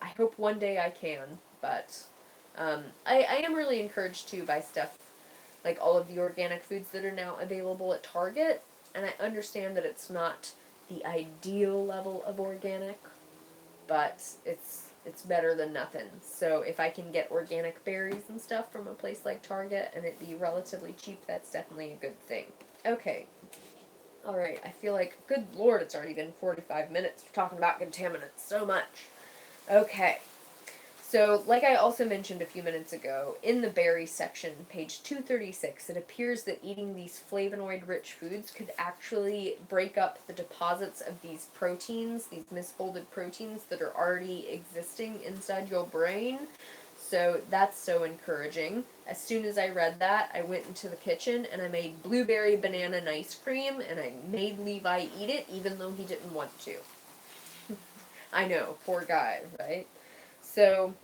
I hope one day I can, but I am really encouraged too by stuff like all of the organic foods that are now available at Target, and I understand that it's not the ideal level of organic, but it's better than nothing. So if I can get organic berries and stuff from a place like Target and it be relatively cheap, that's definitely a good thing. Okay. Alright, I feel like, good lord, it's already been 45 minutes talking about contaminants so much. Okay. So, like I also mentioned a few minutes ago, in the berry section, page 236, it appears that eating these flavonoid-rich foods could actually break up the deposits of these proteins, these misfolded proteins that are already existing inside your brain. So that's so encouraging. As soon as I read that, I went into the kitchen and I made blueberry banana ice cream, and I made Levi eat it even though he didn't want to. I know, poor guy, right? So,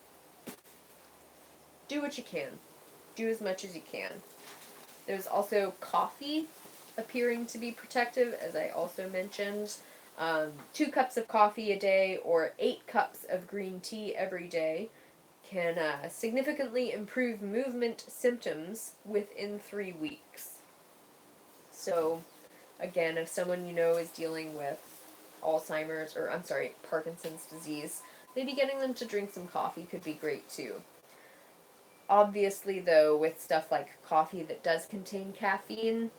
do what you can. Do as much as you can. There's also coffee appearing to be protective, as I also mentioned. 2 cups of coffee a day or 8 cups of green tea every day can significantly improve movement symptoms within 3 weeks. So, again, if someone is dealing with Parkinson's disease, maybe getting them to drink some coffee could be great too. Obviously, though, with stuff like coffee that does contain caffeine,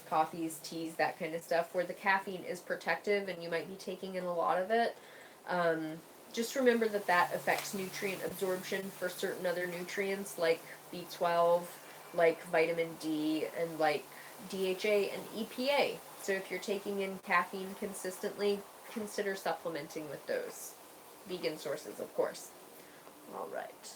coffees, teas, that kind of stuff, where the caffeine is protective and you might be taking in a lot of it, just remember that affects nutrient absorption for certain other nutrients like B12, like vitamin D, and like DHA and EPA. So if you're taking in caffeine consistently, consider supplementing with those. Vegan sources, of course. All right.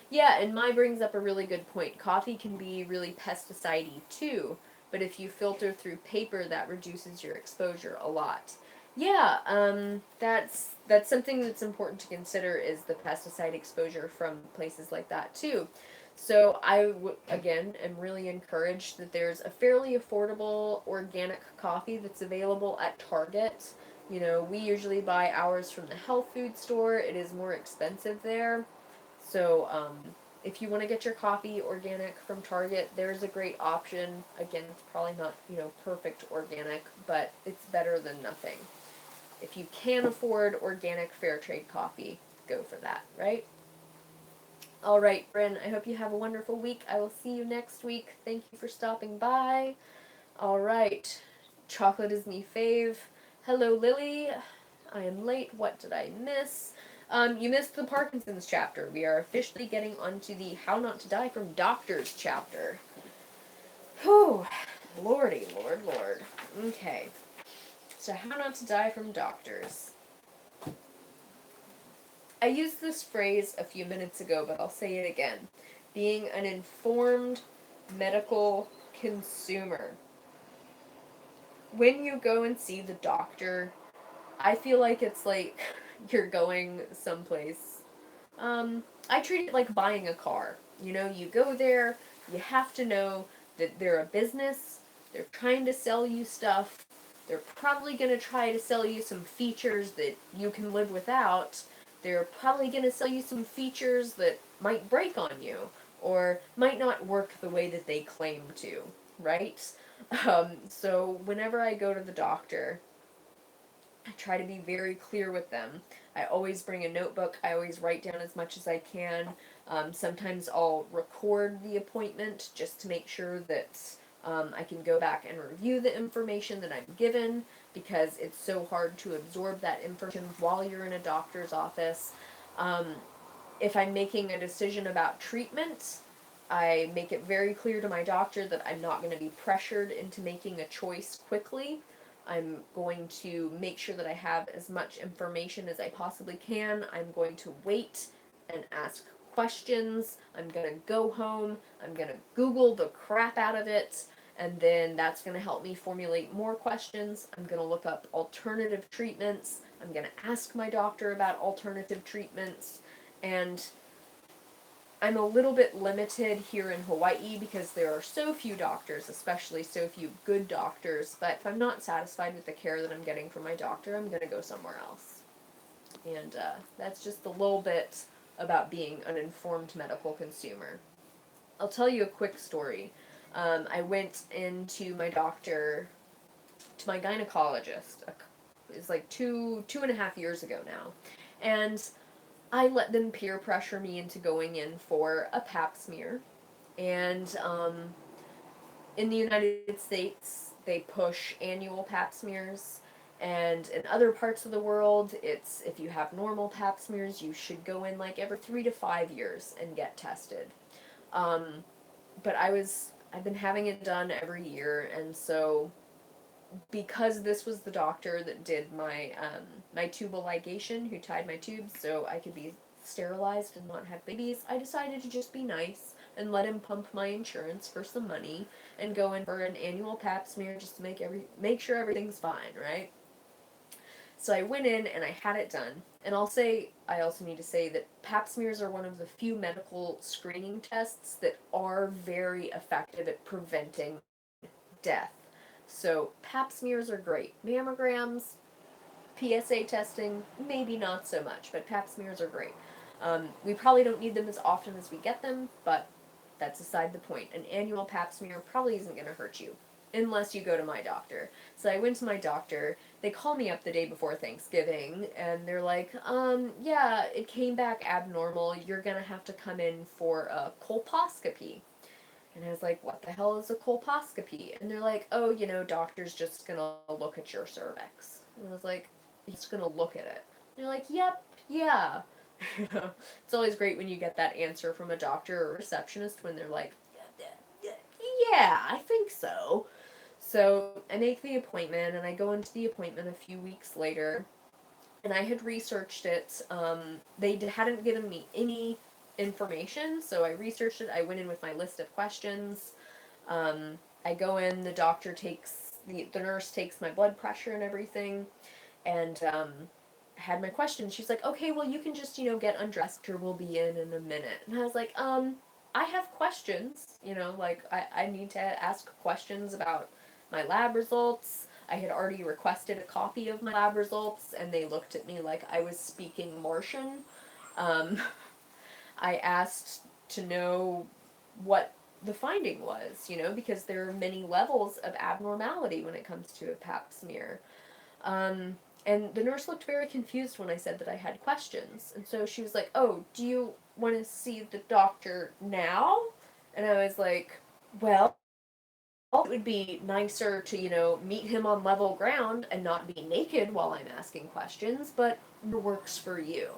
Yeah, and Mai brings up a really good point. Coffee can be really pesticide-y too, but if you filter through paper, that reduces your exposure a lot. Yeah, that's something that's important to consider, is the pesticide exposure from places like that too. So again, am really encouraged that there's a fairly affordable organic coffee that's available at Target. We usually buy ours from the health food store. It is more expensive there. So, if you want to get your coffee organic from Target, there's a great option. Again, it's probably not, perfect organic, but it's better than nothing. If you can afford organic fair trade coffee, go for that, right? All right, Bryn, I hope you have a wonderful week. I will see you next week. Thank you for stopping by. All right, chocolate is me fave. Hello, Lily. I am late. What did I miss? You missed the Parkinson's chapter. We are officially getting onto the How Not to Die from Doctors chapter. Whew. Lordy, Lord. Okay. So, How Not to Die from Doctors. I used this phrase a few minutes ago, but I'll say it again. Being an informed medical consumer. When you go and see the doctor, I feel like it's like you're going someplace. I treat it like buying a car. You go there, you have to know that they're a business, they're trying to sell you stuff, they're probably going to try to sell you some features that you can live without, they're probably going to sell you some features that might break on you, or might not work the way that they claim to, right? So whenever I go to the doctor, I try to be very clear with them. I always bring a notebook. I always write down as much as I can. Sometimes I'll record the appointment just to make sure that I can go back and review the information that I'm given, because it's so hard to absorb that information while you're in a doctor's office. If I'm making a decision about treatment, I make it very clear to my doctor that I'm not going to be pressured into making a choice quickly. I'm going to make sure that I have as much information as I possibly can. I'm going to wait and ask questions. I'm going to go home. I'm going to Google the crap out of it. And then that's going to help me formulate more questions. I'm going to look up alternative treatments. I'm going to ask my doctor about alternative treatments. And I'm a little bit limited here in Hawaii because there are so few doctors, especially so few good doctors. But if I'm not satisfied with the care that I'm getting from my doctor, I'm going to go somewhere else. And that's just a little bit about being an informed medical consumer. I'll tell you a quick story. I went into my doctor, to my gynecologist, it's like 2.5 years ago now. And I let them peer pressure me into going in for a pap smear. And in the United States, they push annual pap smears. And in other parts of the world, it's if you have normal pap smears, you should go in like every 3 to 5 years and get tested. Um, but I've been having it done every year, and so because this was the doctor that did my tubal ligation, who tied my tubes so I could be sterilized and not have babies, I decided to just be nice and let him pump my insurance for some money and go in for an annual pap smear just to make sure everything's fine, right? So I went in and I had it done. And I also need to say that pap smears are one of the few medical screening tests that are very effective at preventing death. So pap smears are great. Mammograms, PSA testing, maybe not so much, but pap smears are great. We probably don't need them as often as we get them, but that's aside the point. An annual pap smear probably isn't going to hurt you, unless you go to my doctor. So I went to my doctor. They call me up the day before Thanksgiving, and they're like, yeah, it came back abnormal. You're going to have to come in for a colposcopy. And I was like, what the hell is a colposcopy? And they're like, oh, doctor's just gonna look at your cervix. And I was like, he's gonna look at it. And they're like, yep, yeah. It's always great when you get that answer from a doctor or a receptionist when they're like, yeah, I think so. So I make the appointment, and I go into the appointment a few weeks later, and I had researched it. They hadn't given me any information, so I researched it. I went in with my list of questions. I go in, the nurse takes my blood pressure and everything, and had my questions. She's like, okay, well, you can just, get undressed, or we'll be in a minute. And I was like, I have questions, like, I need to ask questions about my lab results. I had already requested a copy of my lab results, and they looked at me like I was speaking Martian. Um, I asked to know what the finding was, because there are many levels of abnormality when it comes to a pap smear. And the nurse looked very confused when I said that I had questions. And so she was like, oh, do you want to see the doctor now? And I was like, well, it would be nicer to, meet him on level ground and not be naked while I'm asking questions, but it works for you.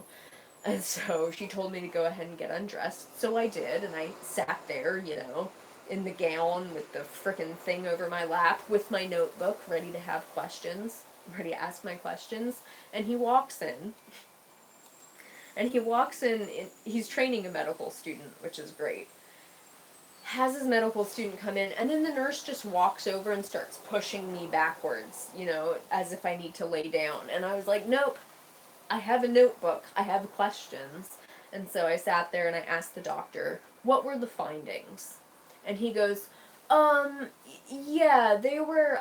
And so she told me to go ahead and get undressed. So I did, and I sat there, in the gown with the frickin' thing over my lap with my notebook, ready to have questions, ready to ask my questions. And he walks in. He's training a medical student, which is great. Has his medical student come in, and then the nurse just walks over and starts pushing me backwards, as if I need to lay down. And I was like, nope, I have a notebook. I have questions. And so I sat there and I asked the doctor, what were the findings? And he goes, yeah, they were,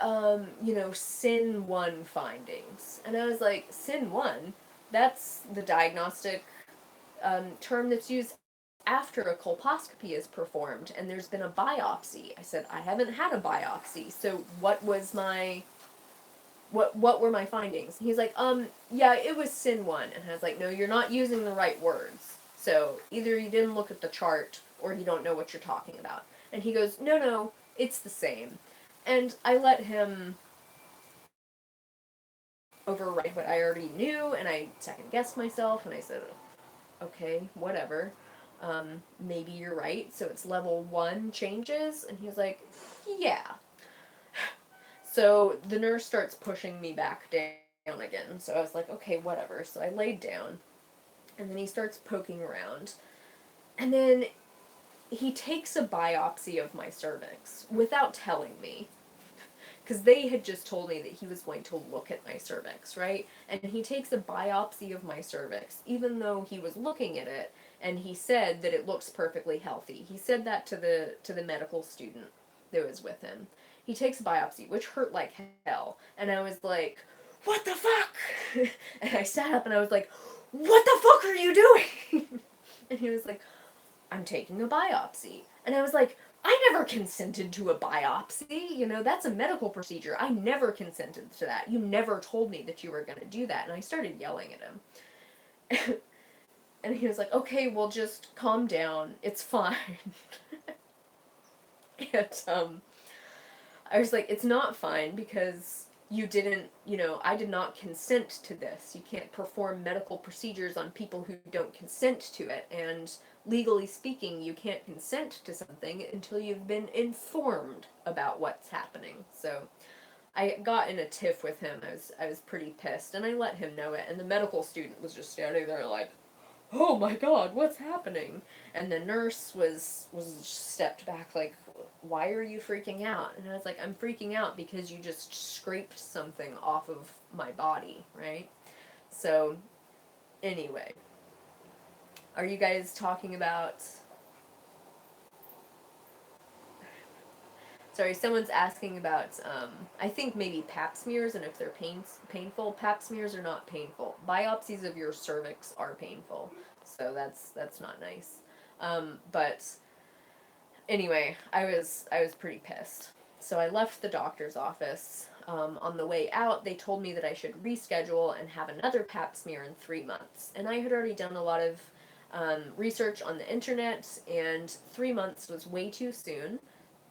SIN 1 findings. And I was like, SIN 1? That's the diagnostic term that's used after a colposcopy is performed and there's been a biopsy. I said, I haven't had a biopsy, so what were my findings? And he's like, yeah, it was SIN 1. And I was like, no, you're not using the right words. So either you didn't look at the chart or you don't know what you're talking about. And he goes, no, it's the same. And I let him override what I already knew, and I second guessed myself, and I said, okay, whatever. Maybe you're right. So it's level 1 changes. And he's like, yeah. So the nurse starts pushing me back down again. So I was like, okay, whatever. So I laid down. And then he starts poking around. And then he takes a biopsy of my cervix without telling me. Because they had just told me that he was going to look at my cervix, right? And he takes a biopsy of my cervix, even though he was looking at it, and he said that it looks perfectly healthy. He said that to the medical student that was with him. He takes a biopsy, which hurt like hell, and I was like, "What the fuck?" And I sat up and I was like, "What the fuck are you doing?" And he was like, "I'm taking a biopsy," and I was like, I never consented to a biopsy. You know, that's a medical procedure. I never consented to that. You never told me that you were going to do that. And I started yelling at him. And he was like, okay, well, just calm down. It's fine. And I was like, it's not fine because you didn't, I did not consent to this. You can't perform medical procedures on people who don't consent to it. And legally speaking, you can't consent to something until you've been informed about what's happening. So I got in a tiff with him. I was pretty pissed, and I let him know it. And the medical student was just standing there like, "Oh my God, what's happening?" And the nurse was stepped back like, "Why are you freaking out?" And I was like, "I'm freaking out because you just scraped something off of my body, right?" So, anyway, are you guys talking about? Sorry, someone's asking about, I think maybe pap smears and if they're painful. Pap smears are not painful. Biopsies of your cervix are painful. So that's not nice. But anyway, I was pretty pissed. So I left the doctor's office. On the way out, they told me that I should reschedule and have another pap smear in 3 months. And I had already done a lot of research on the internet, and 3 months was way too soon.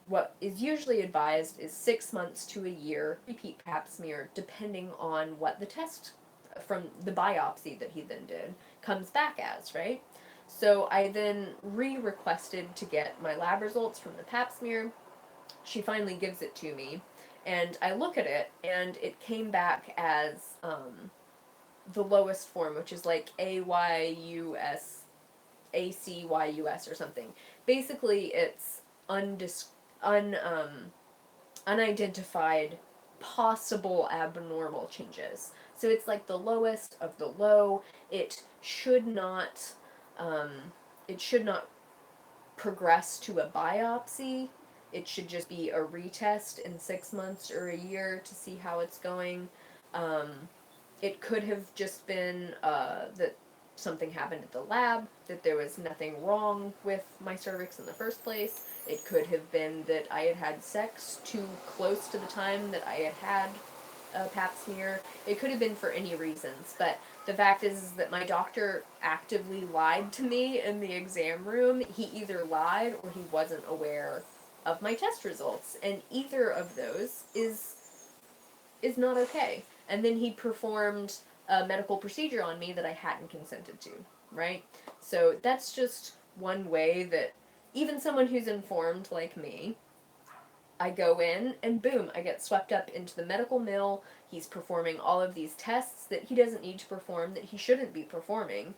What is usually advised is 6 months to a year repeat pap smear, depending on what the test from the biopsy that he then did comes back as, right? So I then requested to get my lab results from the pap smear. She finally gives it to me, and I look at it, and it came back as the lowest form, which is like AYUS, ACYUS or something. Basically, it's un, unidentified possible abnormal changes. So it's like the lowest of the low. It should not, um, it should not progress to a biopsy. It should just be a retest in 6 months or a year to see how it's going. Um, it could have just been that something happened at the lab, that there was nothing wrong with my cervix in the first place. It could have been that I had had sex too close to the time that I had had a pap smear. It could have been for any reasons, but the fact is that my doctor actively lied to me in the exam room. He either lied or he wasn't aware of my test results, and either of those is not okay. And then he performed a medical procedure on me that I hadn't consented to, right? So that's just one way that even someone who's informed like me, I go in and boom, I get swept up into the medical mill. He's performing all of these tests that he doesn't need to perform, that he shouldn't be performing,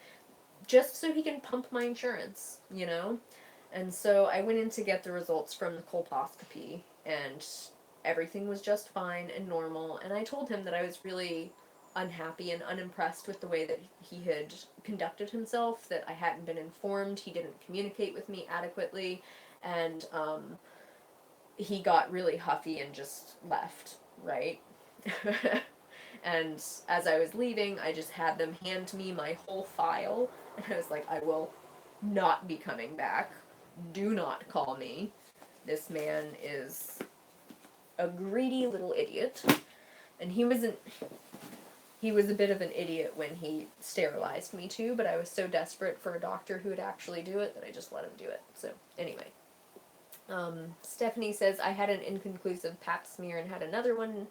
just so he can pump my insurance, you know? And so I went in to get the results from the colposcopy, and everything was just fine and normal. And I told him that I was really unhappy and unimpressed with the way that he had conducted himself, that I hadn't been informed, he didn't communicate with me adequately, and he got really huffy and just left, right? And as I was leaving, I just had them hand me my whole file, and I was like, I will not be coming back. Do not call me. This man is a greedy little idiot. And he was a bit of an idiot when he sterilized me too, but I was so desperate for a doctor who would actually do it that I just let him do it. So, anyway. Stephanie says, I had an inconclusive pap smear and had another one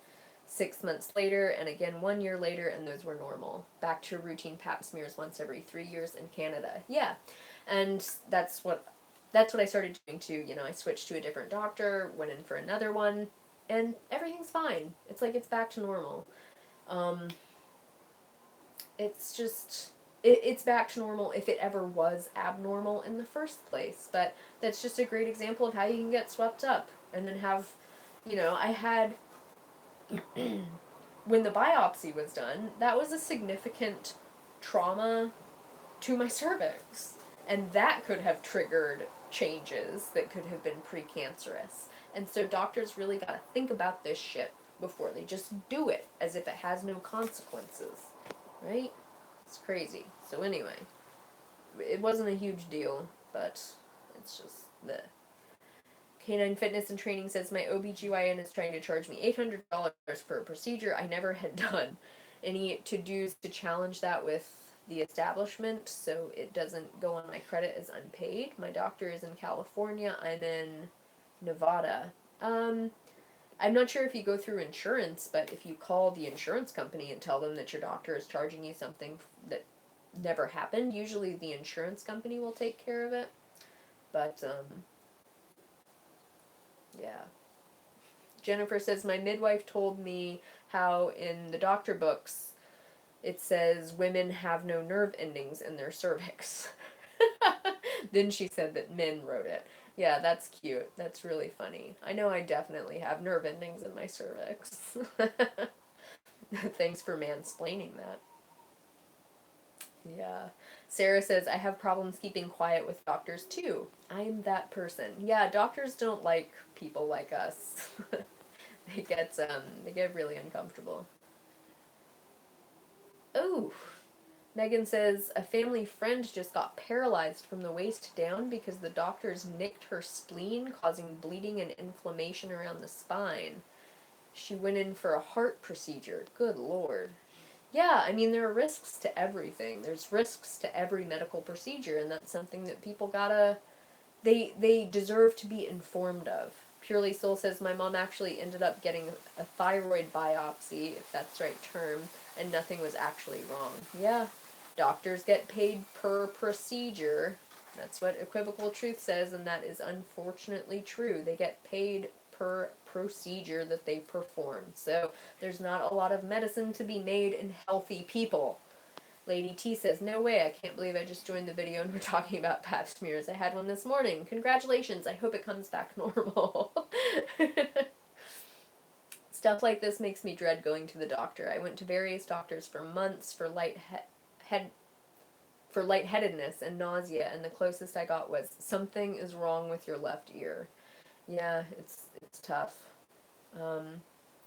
6 months later, and again 1 year later, and those were normal. Back to routine pap smears once every 3 years in Canada. Yeah, and that's what I started doing too. You know, I switched to a different doctor, went in for another one, and everything's fine. It's like it's back to normal. Um, it's just it's back to normal if it ever was abnormal in the first place. But that's just a great example of how you can get swept up and then have, you know, I had when the biopsy was done, that was a significant trauma to my cervix. And that could have triggered changes that could have been precancerous. And so doctors really got to think about this shit before they just do it as if it has no consequences. Right? It's crazy. So anyway, it wasn't a huge deal, but it's just the Canine Fitness and Training says my OBGYN is trying to charge me $800 per procedure I never had done. Any to-dos to challenge that with the establishment so it doesn't go on my credit as unpaid. My doctor is in California. I'm in Nevada. I'm not sure if you go through insurance, but if you call the insurance company and tell them that your doctor is charging you something that never happened, usually the insurance company will take care of it. But, yeah. Jennifer says, my midwife told me how in the doctor books it says women have no nerve endings in their cervix. Then she said that men wrote it. Yeah, that's cute. That's really funny. I know I definitely have nerve endings in my cervix. Thanks for mansplaining that. Yeah. Sarah says, I have problems keeping quiet with doctors too. I'm that person. Yeah, doctors don't like people like us. They get really uncomfortable. Oh, Megan says a family friend just got paralyzed from the waist down because the doctors nicked her spleen, causing bleeding and inflammation around the spine. She went in for a heart procedure. Good Lord. Yeah, I mean, there are risks to everything. There's risks to every medical procedure, and that's something that people gotta, they deserve to be informed of. Purely Soul says, my mom actually ended up getting a thyroid biopsy, if that's the right term, and nothing was actually wrong. Yeah, doctors get paid per procedure. That's what Equivocal Truth says, and that is unfortunately true. They get paid per procedure that they perform. So there's not a lot of medicine to be made in healthy people. Lady T says, no way, I can't believe I just joined the video and we're talking about pap smears. I had one this morning. Congratulations, I hope it comes back normal. Stuff like this makes me dread going to the doctor. I went to various doctors for months for lightheadedness and nausea, and the closest I got was, something is wrong with your left ear. Yeah, it's tough. Oh,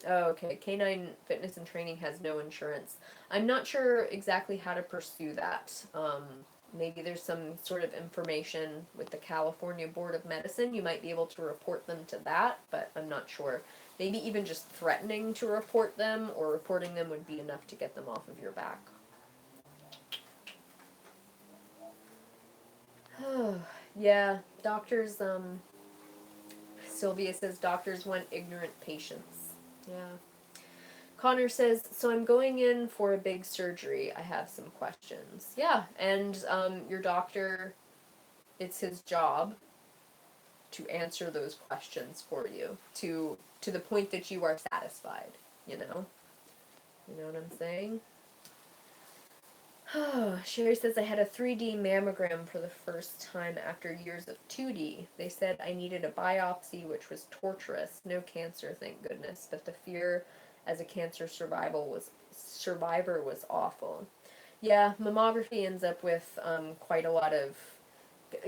okay. Canine Fitness and Training has no insurance. I'm not sure exactly how to pursue that. Maybe there's some sort of information with the California Board of Medicine. You might be able to report them to that, but I'm not sure. Maybe even just threatening to report them or reporting them would be enough to get them off of your back. Yeah, doctors, Sylvia says doctors want ignorant patients. Yeah. Connor says, so I'm going in for a big surgery. I have some questions. Yeah, and your doctor, it's his job to answer those questions for you to the point that you are satisfied, you know? You know what I'm saying? Sherry says, I had a 3D mammogram for the first time after years of 2D. They said I needed a biopsy, which was torturous. No cancer, thank goodness, but the fear as a cancer survivor was awful. Yeah, mammography ends up with quite a lot of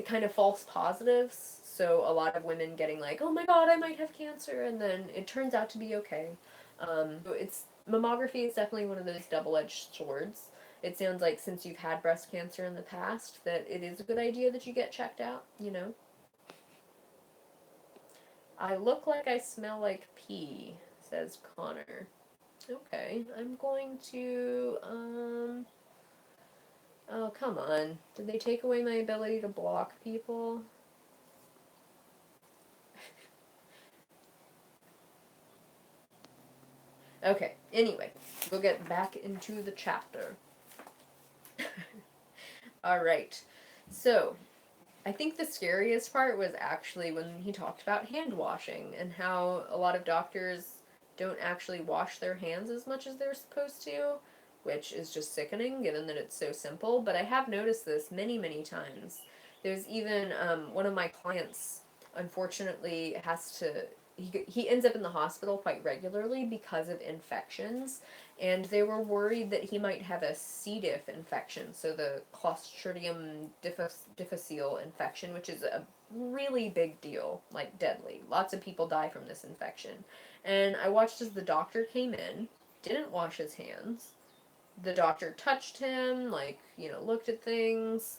kind of false positives. So a lot of women getting like, oh my god, I might have cancer, and then it turns out to be okay. Mammography is definitely one of those double-edged swords. It sounds like since you've had breast cancer in the past, that it is a good idea that you get checked out, you know? I look like I smell like pee, says Connor. Okay, I'm going to, oh, come on. Did they take away my ability to block people? Okay, anyway, we'll get back into the chapter. Alright, so, I think the scariest part was actually when he talked about hand washing and how a lot of doctors don't actually wash their hands as much as they're supposed to, which is just sickening given that it's so simple. But I have noticed this many, many times. There's even one of my clients, unfortunately, he ends up in the hospital quite regularly because of infections, and they were worried that he might have a C. diff infection, so the Clostridium difficile infection, which is a really big deal, like deadly. Lots of people die from this infection. And I watched as the doctor came in, didn't wash his hands. The doctor touched him, like, looked at things,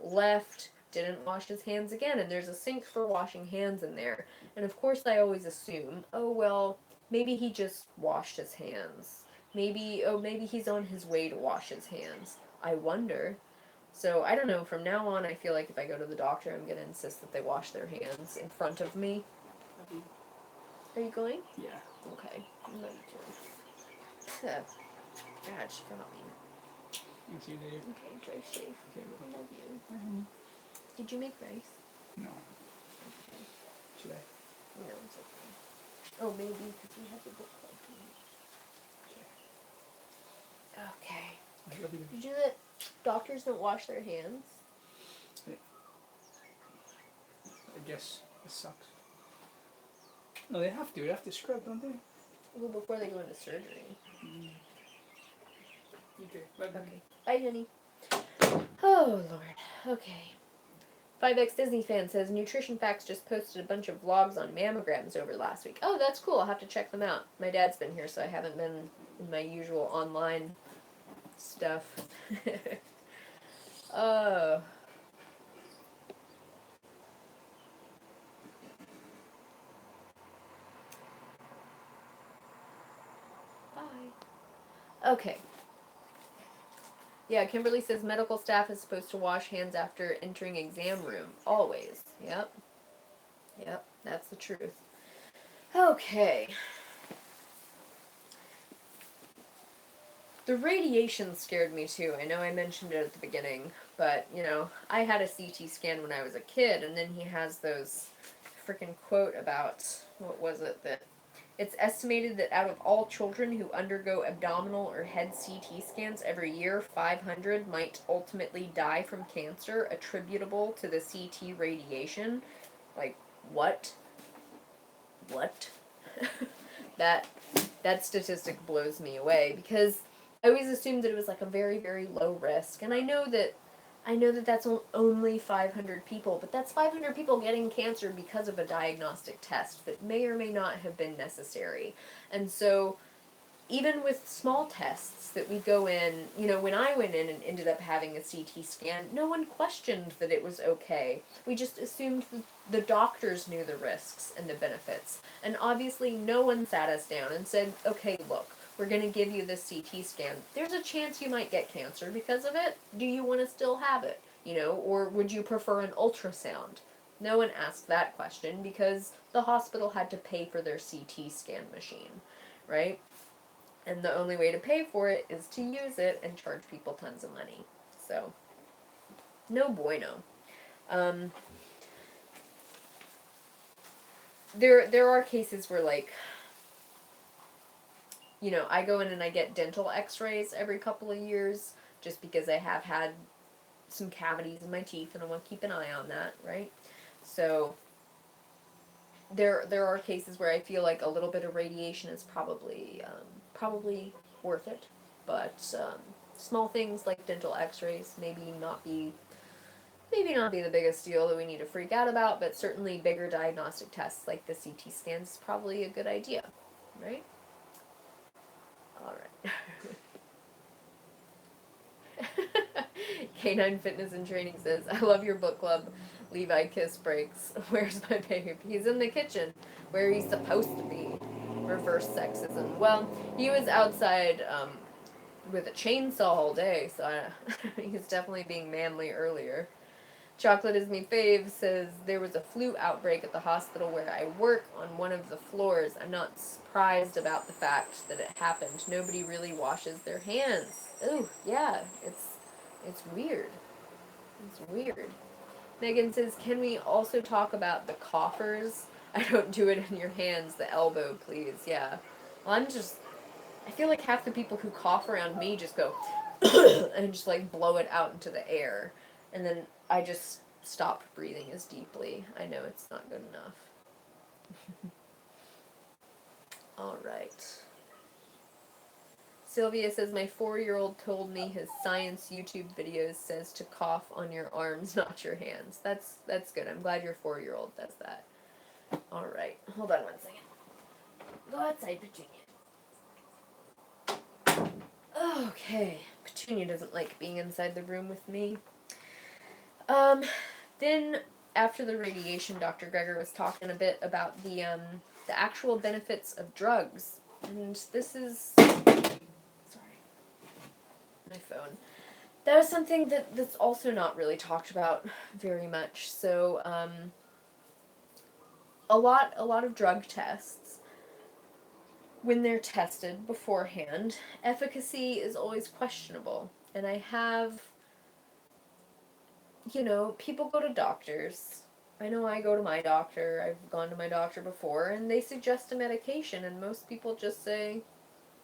left, didn't wash his hands again, and there's a sink for washing hands in there. And of course I always assume, oh well, maybe he just washed his hands. Maybe he's on his way to wash his hands. I wonder. So I don't know, from now on I feel like if I go to the doctor I'm gonna insist that they wash their hands in front of me. Are you going? Yeah. Okay. I'm not going. God, she got me. I'll see you later. Okay, drive safe. Okay, I love you. Did you make rice? No. Okay. Should I? No, it's okay. Oh, maybe because we have the book club tonight. Okay. I love you. Did you know that doctors don't wash their hands? I guess it sucks. No, they have to. They have to scrub, don't they? Well, before they go into surgery. Mm. Okay. Bye. Okay. Bye, honey. Oh, Lord. Okay. 5X Disney fan says, Nutrition Facts just posted a bunch of vlogs on mammograms over last week. Oh, that's cool. I'll have to check them out. My dad's been here, so I haven't been in my usual online stuff. Oh. Bye. Okay. Yeah, Kimberly says medical staff is supposed to wash hands after entering exam room. Always. Yep. Yep, that's the truth. Okay. The radiation scared me too. I know I mentioned it at the beginning, but, I had a CT scan when I was a kid, and then he has those freaking quote about, what was it, that it's estimated that out of all children who undergo abdominal or head CT scans every year, 500 might ultimately die from cancer attributable to the CT radiation. Like, what? What? that statistic blows me away, because I always assumed that it was like a very, very low risk, and I know that that's only 500 people, but that's 500 people getting cancer because of a diagnostic test that may or may not have been necessary. And so, even with small tests that we go in, when I went in and ended up having a CT scan, no one questioned that it was okay. We just assumed that the doctors knew the risks and the benefits. And obviously no one sat us down and said, okay, look, we're going to give you this CT scan. There's a chance you might get cancer because of it. Do you want to still have it? Or would you prefer an ultrasound? No one asked that question because the hospital had to pay for their CT scan machine, right? And the only way to pay for it is to use it and charge people tons of money. So, no bueno. There are cases where, like, I go in and I get dental x-rays every couple of years just because I have had some cavities in my teeth and I want to keep an eye on that, right? So, there are cases where I feel like a little bit of radiation is probably worth it, but small things like dental x-rays maybe not be the biggest deal that we need to freak out about, but certainly bigger diagnostic tests like the CT scans is probably a good idea, right? Alright. Canine Fitness and Training says, I love your book club. Levi kiss breaks. Where's my babe? He's in the kitchen, where he's supposed to be. Reverse sexism. Well, he was outside with a chainsaw all day, so he's definitely being manly earlier. Chocolate is me fave says there was a flu outbreak at the hospital where I work on one of the floors. I'm not surprised about the fact that it happened. Nobody really washes their hands. Ooh, yeah, it's weird. It's weird. Megan says, can we also talk about the coughers? I don't do it in your hands, the elbow, please. Yeah. Well, I feel like half the people who cough around me just go and just like blow it out into the air. And then I just stop breathing as deeply. I know it's not good enough. All right. Sylvia says, my 4-year-old told me his science YouTube videos says to cough on your arms, not your hands. That's good. I'm glad your 4-year-old does that. All right. Hold on one second. Go outside, Petunia. Okay. Petunia doesn't like being inside the room with me. Then after the radiation, Dr. Greger was talking a bit about the actual benefits of drugs. And this is, sorry, my phone. That was something that's also not really talked about very much. So, a lot of drug tests, when they're tested beforehand, efficacy is always questionable. And I have, people go to doctors. I know I go to my doctor. I've gone to my doctor before, and they suggest a medication, and most people just say,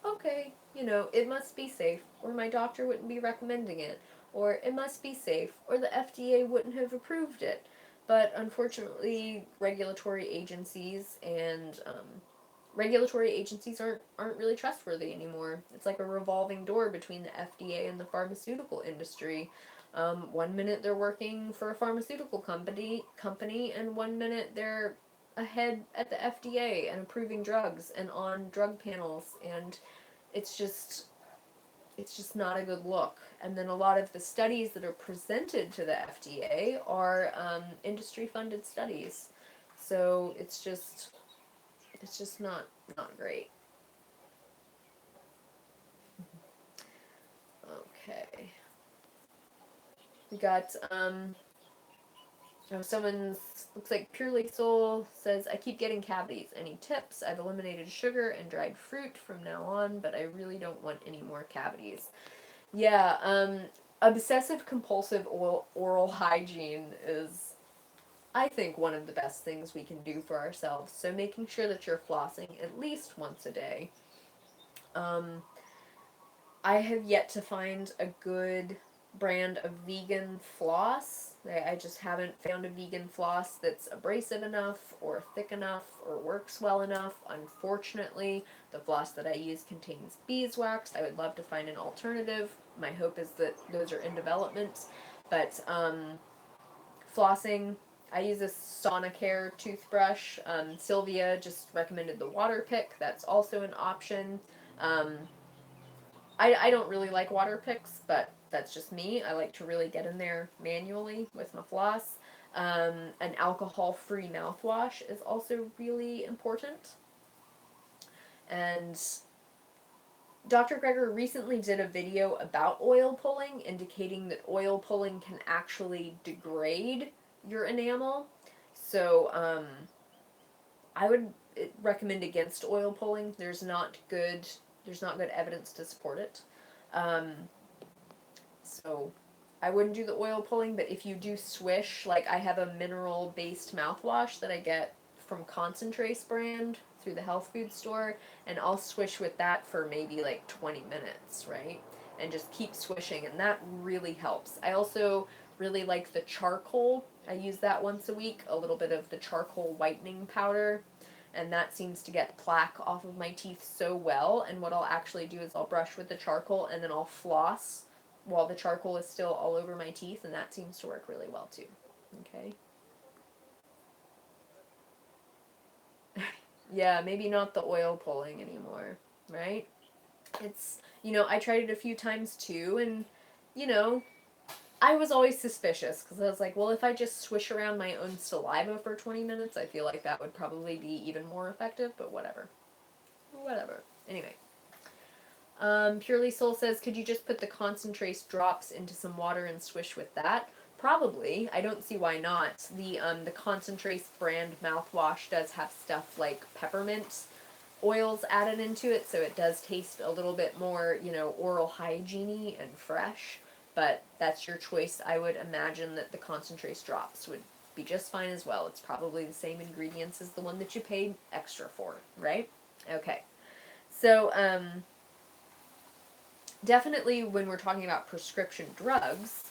okay, it must be safe, or my doctor wouldn't be recommending it, or it must be safe, or the FDA wouldn't have approved it. But unfortunately, regulatory agencies aren't really trustworthy anymore. It's like a revolving door between the FDA and the pharmaceutical industry. One minute they're working for a pharmaceutical company, and one minute they're ahead at the FDA and approving drugs and on drug panels, and it's just not a good look. And then a lot of the studies that are presented to the FDA are industry-funded studies, so it's just not great. Okay. We got someone's, looks like Purely Soul says, I keep getting cavities. Any tips? I've eliminated sugar and dried fruit from now on, but I really don't want any more cavities. Yeah, obsessive compulsive oral hygiene is, I think, one of the best things we can do for ourselves. So making sure that you're flossing at least once a day. I have yet to find a good brand of vegan floss. I just haven't found a vegan floss that's abrasive enough or thick enough or works well enough. Unfortunately, the floss that I use contains beeswax. I would love to find an alternative. My hope is that those are in development. But flossing, I use a Sonicare toothbrush. Sylvia just recommended the water pick. That's also an option. I don't really like water picks, but that's just me. I like to really get in there manually with my floss. An alcohol-free mouthwash is also really important. And Dr. Greger recently did a video about oil pulling, indicating that oil pulling can actually degrade your enamel. So I would recommend against oil pulling. There's not good evidence to support it. So I wouldn't do the oil pulling, but if you do swish, like I have a mineral-based mouthwash that I get from Concentrace brand through the health food store, and I'll swish with that for maybe like 20 minutes, right? And just keep swishing, and that really helps. I also really like the charcoal. I use that once a week, a little bit of the charcoal whitening powder, and that seems to get plaque off of my teeth so well. And what I'll actually do is I'll brush with the charcoal, and then I'll floss while the charcoal is still all over my teeth, and that seems to work really well too. Okay. Yeah, maybe not the oil pulling anymore, right? It's, I tried it a few times too, and, I was always suspicious, because I was like, well, if I just swish around my own saliva for 20 minutes, I feel like that would probably be even more effective, but whatever. Whatever. Anyway. Purely Soul says, could you just put the concentrate drops into some water and swish with that? Probably. I don't see why not. The Concentrace brand mouthwash does have stuff like peppermint oils added into it, so it does taste a little bit more, oral hygiene-y and fresh. But that's your choice. I would imagine that the Concentrace drops would be just fine as well. It's probably the same ingredients as the one that you paid extra for, right? Okay. So, definitely when we're talking about prescription drugs,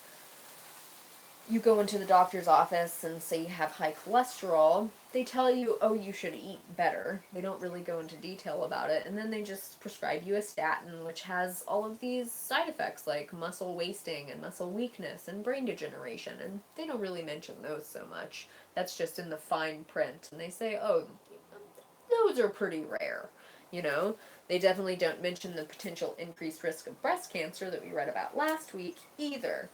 you go into the doctor's office and say you have high cholesterol, they tell you, oh, you should eat better. They don't really go into detail about it. And then they just prescribe you a statin, which has all of these side effects like muscle wasting and muscle weakness and brain degeneration. And they don't really mention those so much. That's just in the fine print. And they say, oh, those are pretty rare. They definitely don't mention the potential increased risk of breast cancer that we read about last week either.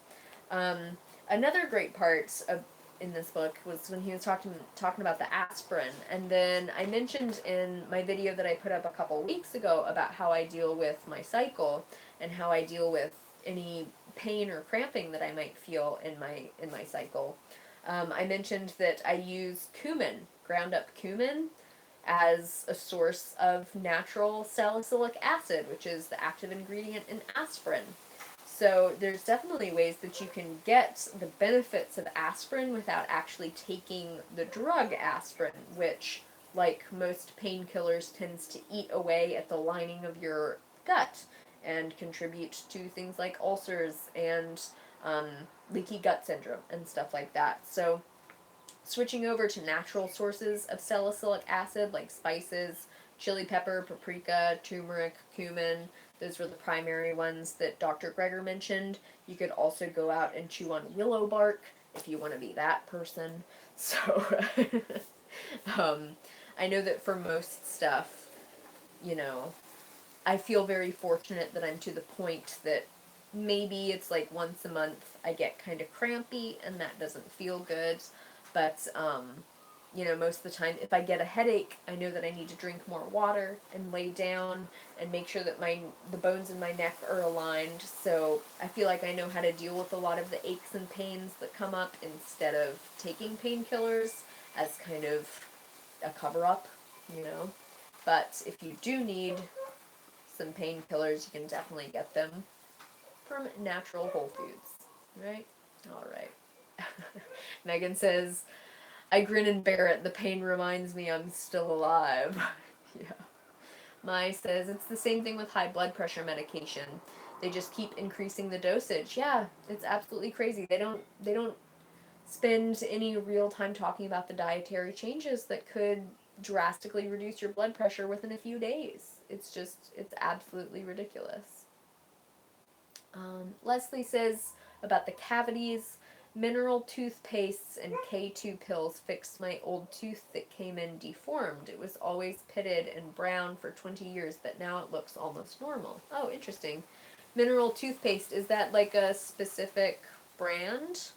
Another great part in this book was when he was talking about the aspirin, and then I mentioned in my video that I put up a couple weeks ago about how I deal with my cycle and how I deal with any pain or cramping that I might feel in my cycle. I mentioned that I use cumin, ground up cumin, as a source of natural salicylic acid, which is the active ingredient in aspirin. So there's definitely ways that you can get the benefits of aspirin without actually taking the drug aspirin, which, like most painkillers, tends to eat away at the lining of your gut and contribute to things like ulcers and leaky gut syndrome and stuff like that. So switching over to natural sources of salicylic acid like spices, chili pepper, paprika, turmeric, cumin, those were the primary ones that Dr. Greger mentioned. You could also go out and chew on willow bark if you want to be that person. So, I know that for most stuff, I feel very fortunate that I'm to the point that maybe it's like once a month I get kind of crampy and that doesn't feel good. But, most of the time, if I get a headache, I know that I need to drink more water and lay down and make sure that the bones in my neck are aligned. So I feel like I know how to deal with a lot of the aches and pains that come up instead of taking painkillers as kind of a cover-up, But if you do need some painkillers, you can definitely get them from natural Whole Foods, right? All right. Megan says, I grin and bear it. The pain reminds me I'm still alive. Yeah. Mai says, it's the same thing with high blood pressure medication. They just keep increasing the dosage. Yeah, it's absolutely crazy. They don't spend any real time talking about the dietary changes that could drastically reduce your blood pressure within a few days. It's absolutely ridiculous. Leslie says about the cavities, mineral toothpastes and K2 pills fixed my old tooth that came in deformed. It was always pitted and brown for 20 years, but now it looks almost normal. Oh, interesting. Mineral toothpaste, is that like a specific brand?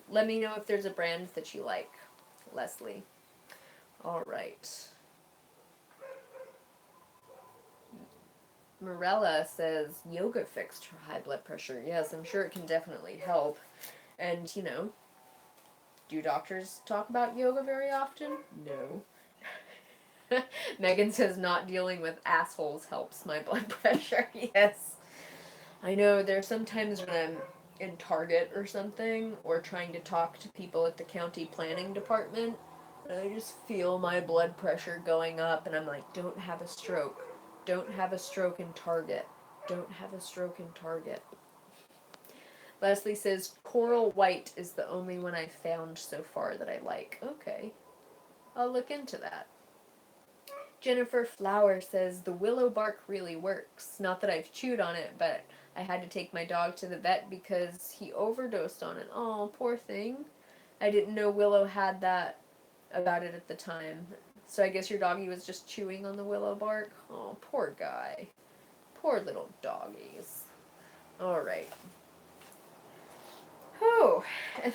Let me know if there's a brand that you like, Leslie. All right. Morella says yoga fixed her high blood pressure. Yes, I'm sure it can definitely help. And, do doctors talk about yoga very often? No. Megan says not dealing with assholes helps my blood pressure. Yes. I know there's sometimes when I'm in Target or something, or trying to talk to people at the county planning department, and I just feel my blood pressure going up, and I'm like, don't have a stroke. Don't have a stroke in Target. Don't have a stroke in Target. Leslie says, coral white is the only one I've found so far that I like. Okay. I'll look into that. Jennifer Flower says, the willow bark really works. Not that I've chewed on it, but I had to take my dog to the vet because he overdosed on it. Oh, poor thing. I didn't know willow had that about it at the time. So I guess your doggy was just chewing on the willow bark? Oh, poor guy. Poor little doggies. Alright. Oh, and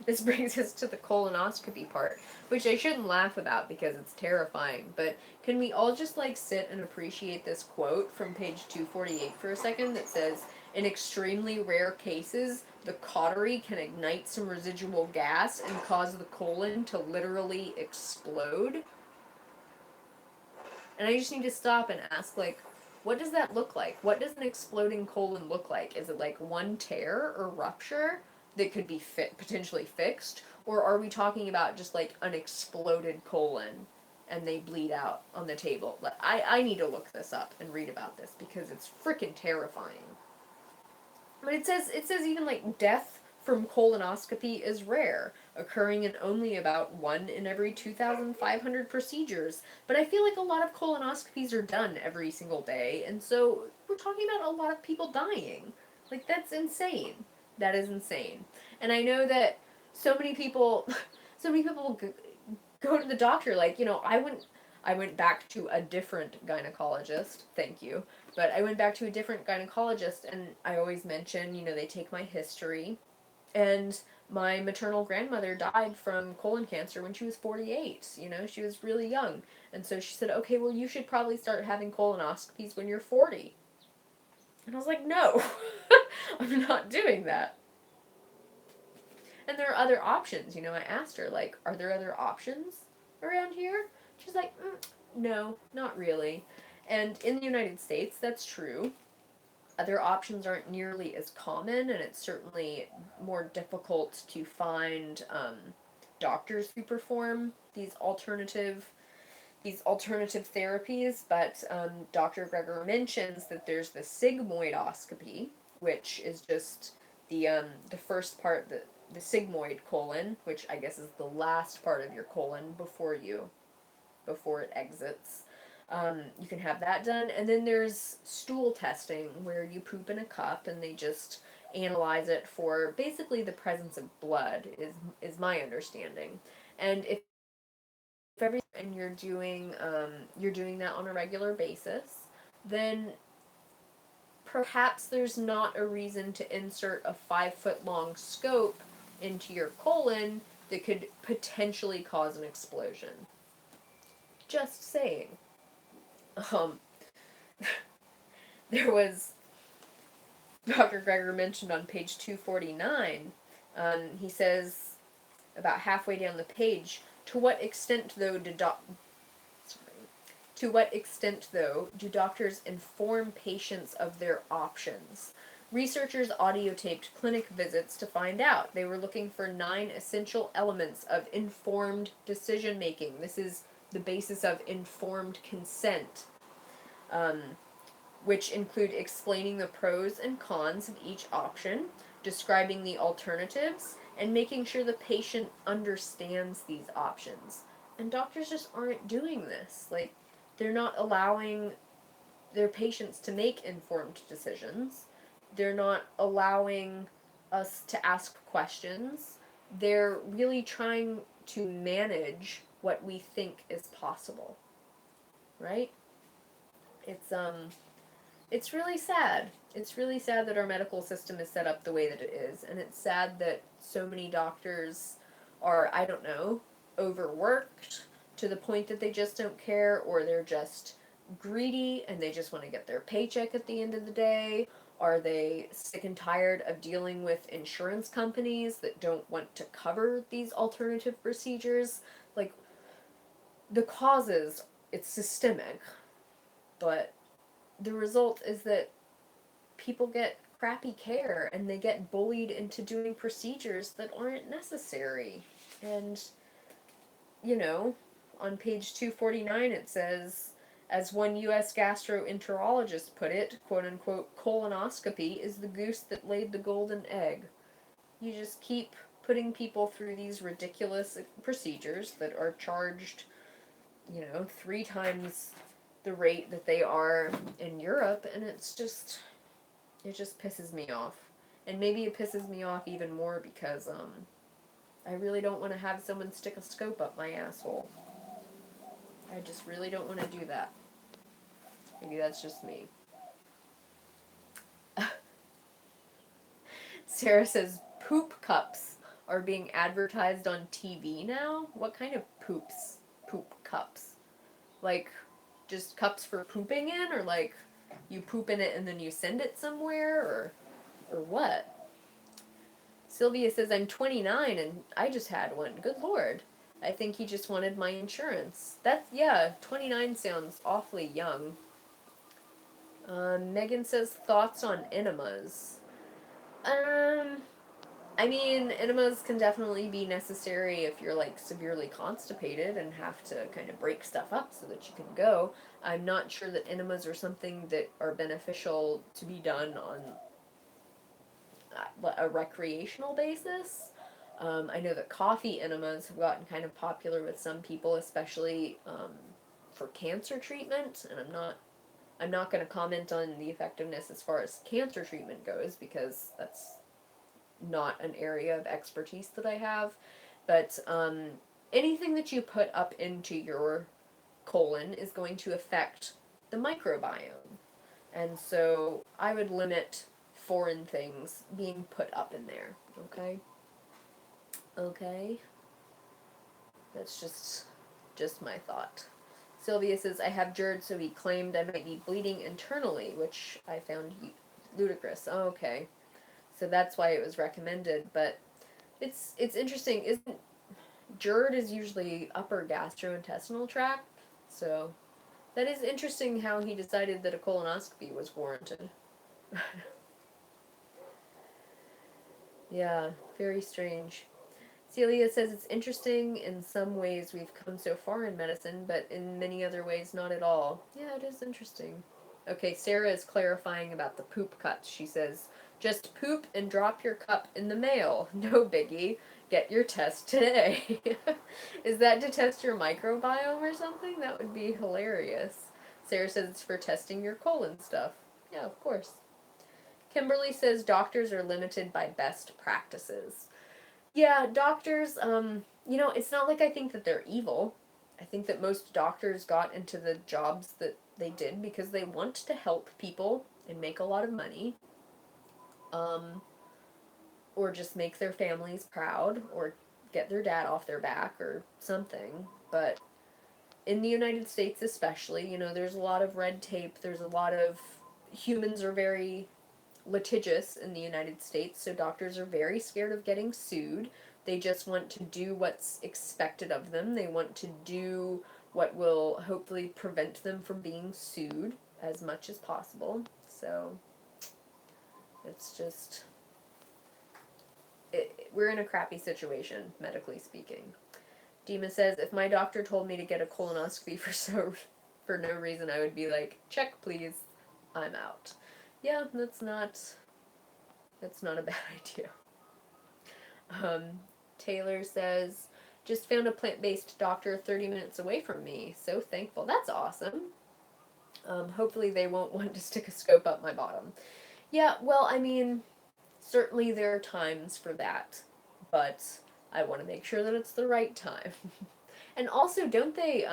this brings us to the colonoscopy part, which I shouldn't laugh about because it's terrifying, but can we all just sit and appreciate this quote from page 248 for a second that says, In extremely rare cases, the cautery can ignite some residual gas and cause the colon to literally explode. And I just need to stop and ask, like, what does that look like? What does an exploding colon look like? Is it like one tear or rupture that could be potentially fixed? Or are we talking about just like an exploded colon and they bleed out on the table? I need to look this up and read about this because it's freaking terrifying. But it says even like death from colonoscopy is rare, occurring in only about 1 in every 2,500 procedures. But I feel like a lot of colonoscopies are done every single day, and so we're talking about a lot of people dying. Like, that's insane. That is insane. And I know that so many people, so many people go to the doctor. Like, I went back to a different gynecologist. Thank you. But I went back to a different gynecologist, and I always mention, they take my history. And my maternal grandmother died from colon cancer when she was 48. She was really young. And so she said, okay, well, you should probably start having colonoscopies when you're 40. And I was like, no, I'm not doing that. And there are other options. I asked her, like, are there other options around here? She's like, no, not really. And in the United States, that's true. Other options aren't nearly as common, and it's certainly more difficult to find doctors who perform these alternative therapies. But Dr. Greger mentions that there's the sigmoidoscopy, which is just the first part, the sigmoid colon, which I guess is the last part of your colon before it exits. You can have that done. And then there's stool testing, where you poop in a cup and they just analyze it for basically the presence of blood, is my understanding. And if everything and you're doing that on a regular basis, then perhaps there's not a reason to insert a 5-foot long scope into your colon that could potentially cause an explosion. Just saying. There was, Dr. Greger mentioned on page 249, he says, about halfway down the page, to what extent though do doctors inform patients of their options? Researchers audiotaped clinic visits to find out. They were looking for 9 essential elements of informed decision making. This is the basis of informed consent, which include explaining the pros and cons of each option, describing the alternatives, and making sure the patient understands these options. And doctors just aren't doing this. Like, they're not allowing their patients to make informed decisions. They're not allowing us to ask questions. They're really trying to manage what we think is possible. Right? It's really sad. It's really sad that our medical system is set up the way that it is, and it's sad that so many doctors are, I don't know, overworked to the point that they just don't care, or they're just greedy and they just want to get their paycheck at the end of the day. Are they sick and tired of dealing with insurance companies that don't want to cover these alternative procedures? Like, the causes, it's systemic, but the result is that people get crappy care and they get bullied into doing procedures that aren't necessary. And, on page 249 it says, as one U.S. gastroenterologist put it, quote unquote, colonoscopy is the goose that laid the golden egg. You just keep putting people through these ridiculous procedures that are charged, 3 times the rate that they are in Europe, and it just pisses me off. And maybe it pisses me off even more because I really don't want to have someone stick a scope up my asshole. I just really don't want to do that. Maybe that's just me. Sarah says poop cups are being advertised on TV now. What kind of poop cups? Like, just cups for pooping in, or like you poop in it and then you send it somewhere, or Or what? Sylvia says, I'm 29 and I just had one. Good lord. I think he just wanted my insurance. Yeah, 29 sounds awfully young. Megan says, thoughts on enemas. I mean, enemas can definitely be necessary if you're like severely constipated and have to kind of break stuff up so that you can go. I'm not sure that enemas are something that are beneficial to be done on a recreational basis. I know that coffee enemas have gotten kind of popular with some people, especially for cancer treatment. And I'm not going to comment on the effectiveness as far as cancer treatment goes because that's not an area of expertise that I have. But anything that you put up into your colon is going to affect the microbiome. And so I would limit foreign things being put up in there. Okay? Okay? That's just my thought. Sylvia says, I have GERD, so he claimed I might be bleeding internally, which I found ludicrous. Oh, okay. So that's why it was recommended, but it's interesting. Isn't GERD is usually upper gastrointestinal tract, so that is interesting how he decided that a colonoscopy was warranted. Yeah, very strange. Celia says it's interesting in some ways we've come so far in medicine, but in many other ways not at all. Yeah, it is interesting. Okay, Sarah is clarifying about the poop cuts. She says, just poop and drop your cup in the mail. No biggie. Get your test today. Is that to test your microbiome or something? That would be hilarious. Sarah says it's for testing your colon stuff. Yeah, of course. Kimberly says doctors are limited by best practices. Yeah, doctors, it's not like I think that they're evil. I think that most doctors got into the jobs that they did because they want to help people and make a lot of money. Or just make their families proud or get their dad off their back or something. But in the United States especially, there's a lot of red tape, there's a lot of humans are very litigious in the United States, so doctors are very scared of getting sued. They just want to do what's expected of them. They want to do what will hopefully prevent them from being sued as much as possible. So it's just we're in a crappy situation, medically speaking. Dima says, if my doctor told me to get a colonoscopy for no reason, I would be like, check please, I'm out. Yeah, that's not a bad idea. Taylor says, just found a plant-based doctor 30 minutes away from me. So thankful. That's awesome. Hopefully they won't want to stick a scope up my bottom. Yeah, well, I mean, certainly there are times for that, but I want to make sure that it's the right time. And also, don't they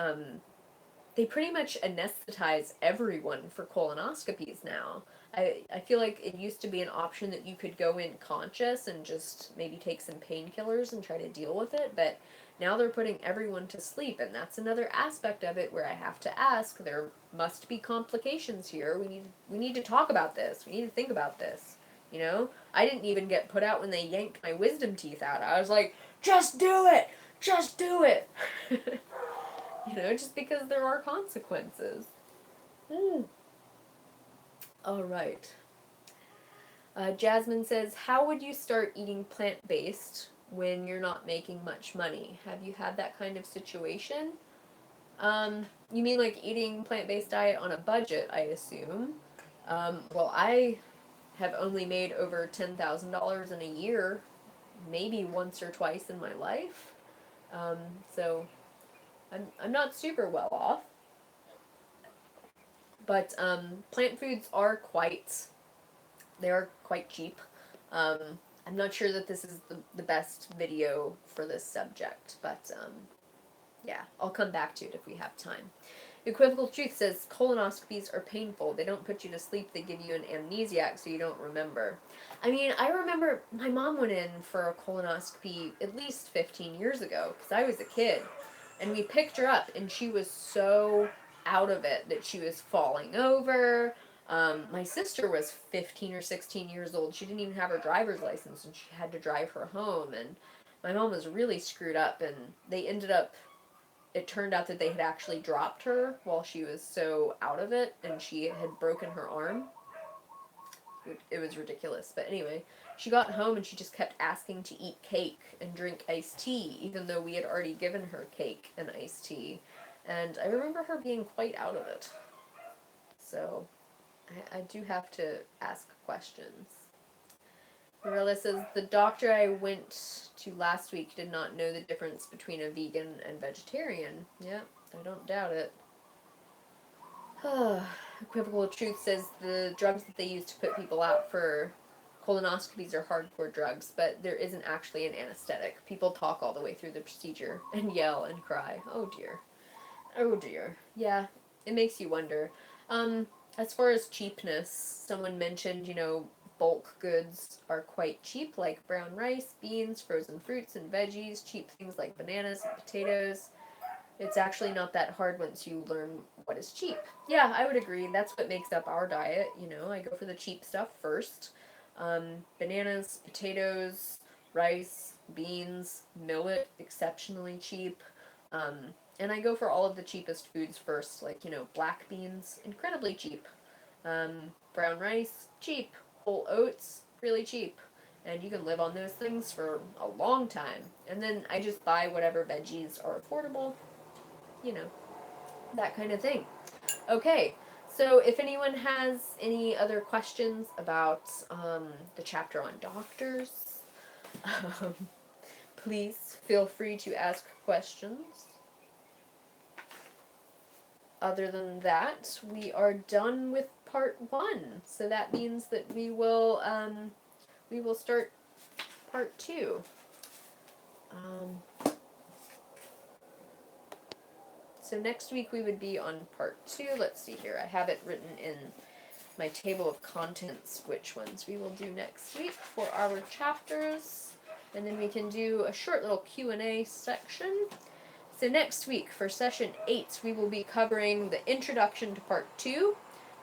pretty much anesthetize everyone for colonoscopies now. I feel like it used to be an option that you could go in conscious and just maybe take some painkillers and try to deal with it, but now they're putting everyone to sleep, and that's another aspect of it where I have to ask, there must be complications here. We need to talk about this. We need to think about this. I didn't even get put out when they yanked my wisdom teeth out. I was like, just do it! Just do it! Just because there are consequences. All right. Jasmine says, how would you start eating plant-based when you're not making much money? Have you had that kind of situation? You mean like eating plant-based diet on a budget, I assume. Well, I have only made over $10,000 in a year, maybe once or twice in my life. So I'm not super well off. But plant foods are quite cheap. I'm not sure that this is the best video for this subject, but yeah, I'll come back to it if we have time. Equivocal Truth says colonoscopies are painful. They don't put you to sleep. They give you an amnesiac so you don't remember. I mean, I remember my mom went in for a colonoscopy at least 15 years ago because I was a kid. And we picked her up and she was so out of it that she was falling over. My sister was 15 or 16 years old. She didn't even have her driver's license, and she had to drive her home. And my mom was really screwed up, and they ended up, it turned out that they had actually dropped her while she was so out of it, and she had broken her arm. It was ridiculous. But anyway, she got home and she just kept asking to eat cake and drink iced tea, even though we had already given her cake and iced tea. And I remember her being quite out of it. So I do have to ask questions. Marilla says, the doctor I went to last week did not know the difference between a vegan and vegetarian. Yeah, I don't doubt it. Equivocal Truth says the drugs that they use to put people out for colonoscopies are hardcore drugs, but there isn't actually an anesthetic. People talk all the way through the procedure and yell and cry. Oh dear. Oh dear. Yeah, it makes you wonder. As far as cheapness, someone mentioned, bulk goods are quite cheap, like brown rice, beans, frozen fruits and veggies, cheap things like bananas and potatoes. It's actually not that hard once you learn what is cheap. Yeah, I would agree. That's what makes up our diet. I go for the cheap stuff first. Bananas, potatoes, rice, beans, millet, exceptionally cheap. Um, and I go for all of the cheapest foods first, like, black beans, incredibly cheap. Brown rice, cheap. Whole oats, really cheap. And you can live on those things for a long time. And then I just buy whatever veggies are affordable, you know, that kind of thing. Okay, so if anyone has any other questions about the chapter on doctors, um, please feel free to ask questions. Other than that, we are done with part 1. So that means that we will start part 2. So next week we would be on part 2. Let's see here. I have it written in my table of contents which ones we will do next week for our chapters. And then we can do a short little Q&A section. So next week for session 8, we will be covering the introduction to part 2,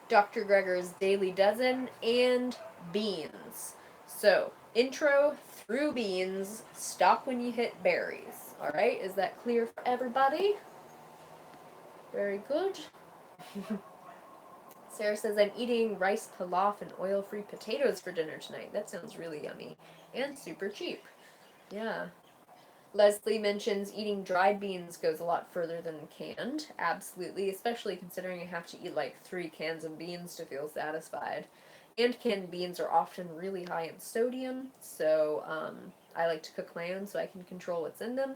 Dr. Greger's Daily Dozen, and beans. So, intro through beans, stop when you hit berries. Alright, is that clear for everybody? Very good. Sarah says, I'm eating rice pilaf and oil-free potatoes for dinner tonight. That sounds really yummy. And super cheap. Yeah. Leslie mentions eating dried beans goes a lot further than canned. Absolutely, especially considering you have to eat like 3 cans of beans to feel satisfied. And canned beans are often really high in sodium, so I like to cook my own so I can control what's in them.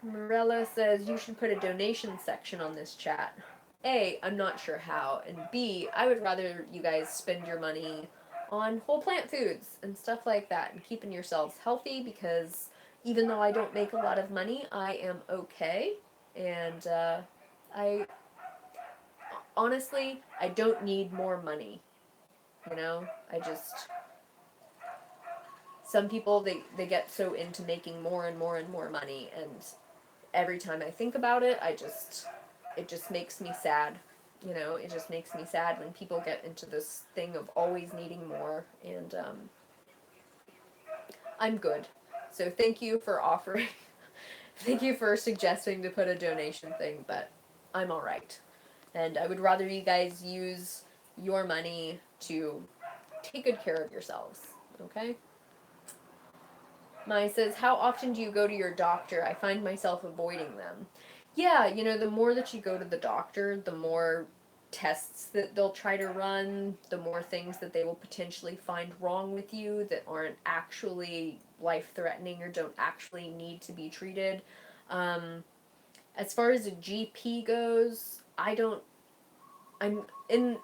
Morella says you should put a donation section on this chat. A, I'm not sure how, and B, I would rather you guys spend your money on whole plant foods and stuff like that and keeping yourselves healthy, because even though I don't make a lot of money, I am okay. And I honestly, I don't need more money. I just, some people, they get so into making more and more and more money, and every time I think about it, it just makes me sad. It just makes me sad when people get into this thing of always needing more, and I'm good. So thank you for offering, thank you for suggesting to put a donation thing, but I'm alright. And I would rather you guys use your money to take good care of yourselves, okay? Mai says, how often do you go to your doctor? I find myself avoiding them. Yeah, the more that you go to the doctor, the more tests that they'll try to run, the more things that they will potentially find wrong with you that aren't actually life-threatening or don't actually need to be treated. As far as a GP goes, I'm in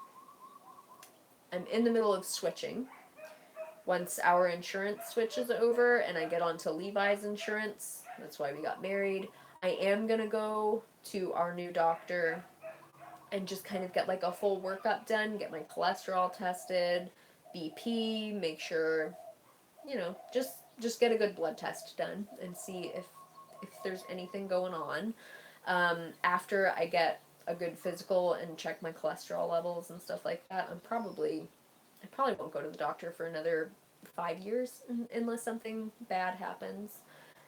the middle of switching. Once our insurance switches over and I get onto Levi's insurance, that's why we got married, I am going to go to our new doctor and just kind of get like a full workup done, get my cholesterol tested, BP, make sure, just get a good blood test done and see if there's anything going on. After I get a good physical and check my cholesterol levels and stuff like that, I probably won't go to the doctor for another 5 years unless something bad happens.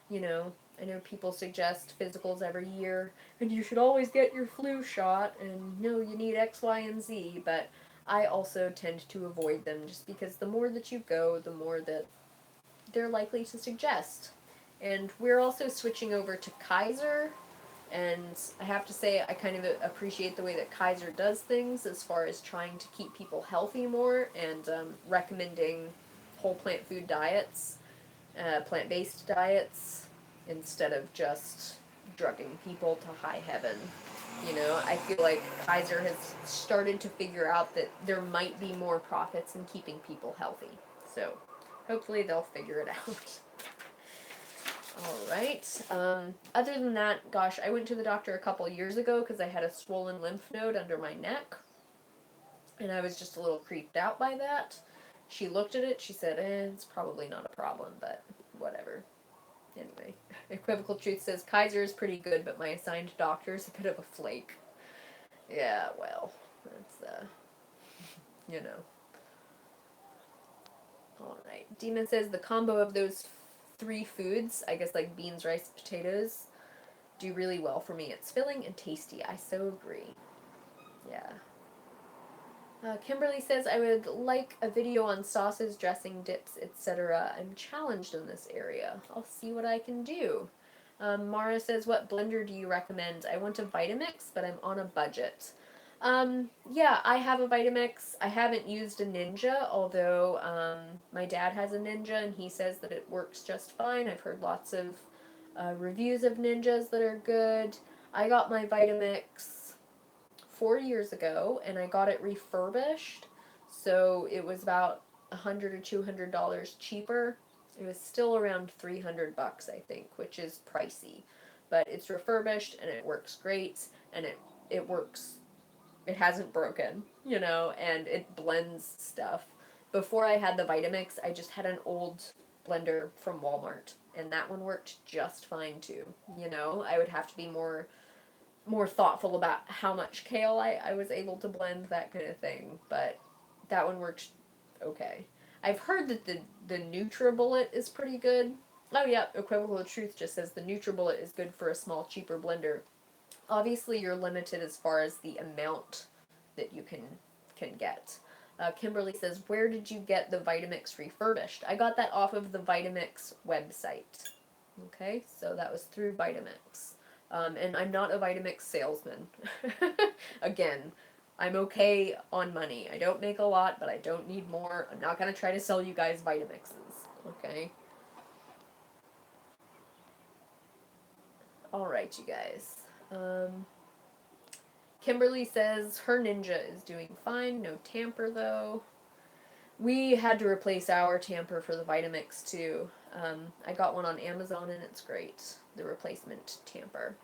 You know, I know people suggest physicals every year, and you should always get your flu shot, and no, you need X, Y, and Z, but I also tend to avoid them just because the more that you go, the more that they're likely to suggest. And we're also switching over to Kaiser, and I have to say, I kind of appreciate the way that Kaiser does things as far as trying to keep people healthy more and recommending whole plant food diets, plant-based diets, instead of just drugging people to high heaven. You know, I feel like Kaiser has started to figure out that there might be more profits in keeping people healthy. So hopefully they'll figure it out. Alright. Other than that, gosh, I went to the doctor a couple years ago because I had a swollen lymph node under my neck. And I was just a little creeped out by that. She looked at it, she said, it's probably not a problem, but whatever. Anyway, Equivocal Truth says, Kaiser is pretty good, but my assigned doctor is a bit of a flake. Yeah, well, that's, you know. Alright. Demon says, the combo of those 3 foods, I guess like beans, rice, potatoes, do really well for me. It's filling and tasty. I so agree. Yeah. Kimberly says, I would like a video on sauces, dressing, dips, etc. I'm challenged in this area. I'll see what I can do. Mara says, what blender do you recommend? I want a Vitamix, but I'm on a budget. Yeah, I have a Vitamix. I haven't used a Ninja, although my dad has a Ninja and he says that it works just fine. I've heard lots of reviews of Ninjas that are good. I got my Vitamix 4 years ago, and I got it refurbished, so it was about $100 or $200 cheaper. It was still around $300, I think, which is pricey, but it's refurbished and it works great, and it works. It hasn't broken, you know, and it blends stuff. Before I had the Vitamix, I just had an old blender from Walmart, and that one worked just fine too. You know, I would have to be more thoughtful about how much kale I was able to blend, that kind of thing. But that one works okay. I've heard that the NutriBullet is pretty good. Oh yeah, Equivocal Truth just says the NutriBullet is good for a small, cheaper blender. Obviously, you're limited as far as the amount that you can get. Kimberly says, where did you get the Vitamix refurbished? I got that off of the Vitamix website. Okay, so that was through Vitamix. And I'm not a Vitamix salesman. Again, I'm okay on money. I don't make a lot, but I don't need more. I'm not going to try to sell you guys Vitamixes. Okay? Alright, you guys. Kimberly says her Ninja is doing fine. No tamper, though. We had to replace our tamper for the Vitamix, too. I got one on Amazon, and it's great. The replacement tamper.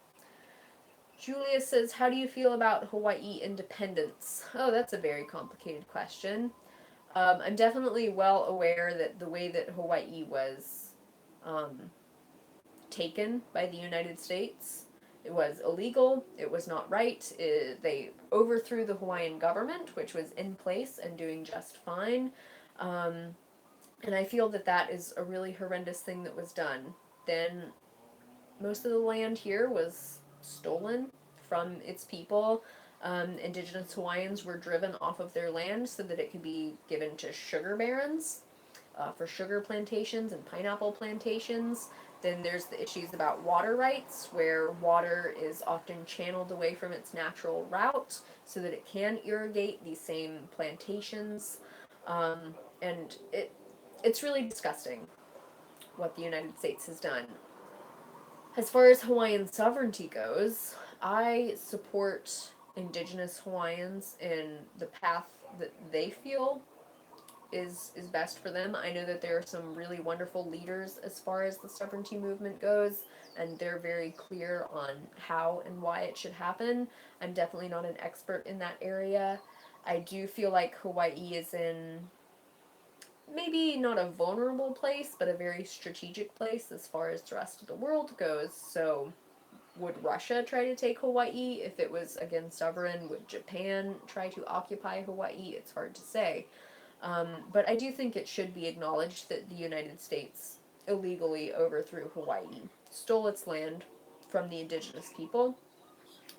Julia says, how do you feel about Hawaii independence? Oh, that's a very complicated question. I'm definitely well aware that the way that Hawaii was taken by the United States, it was illegal, it was not right. They overthrew the Hawaiian government, which was in place and doing just fine. And I feel that that is a really horrendous thing that was done. Then most of the land here was stolen from its people. Indigenous Hawaiians were driven off of their land so that it could be given to sugar barons for sugar plantations and pineapple plantations. Then there's the issues about water rights, where water is often channeled away from its natural route so that it can irrigate these same plantations. And it's really disgusting what the United States has done. As far as Hawaiian sovereignty goes, I support Indigenous Hawaiians in the path that they feel is best for them. I know that there are some really wonderful leaders as far as the sovereignty movement goes, and they're very clear on how and why it should happen. I'm definitely not an expert in that area. I do feel like Hawaii is in maybe not a vulnerable place, but a very strategic place as far as the rest of the world goes, so would Russia try to take Hawaii? If it was again sovereign, would Japan try to occupy Hawaii? It's hard to say. But I do think it should be acknowledged that the United States illegally overthrew Hawaii, stole its land from the indigenous people,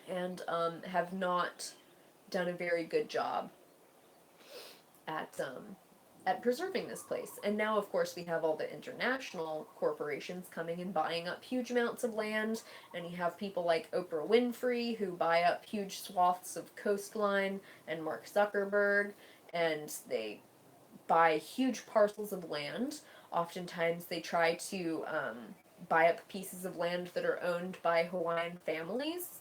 and have not done a very good job at at preserving this place. And now, of course, we have all the international corporations coming and buying up huge amounts of land, and you have people like Oprah Winfrey who buy up huge swaths of coastline, and Mark Zuckerberg, and they buy huge parcels of land. Oftentimes, they try to buy up pieces of land that are owned by Hawaiian families,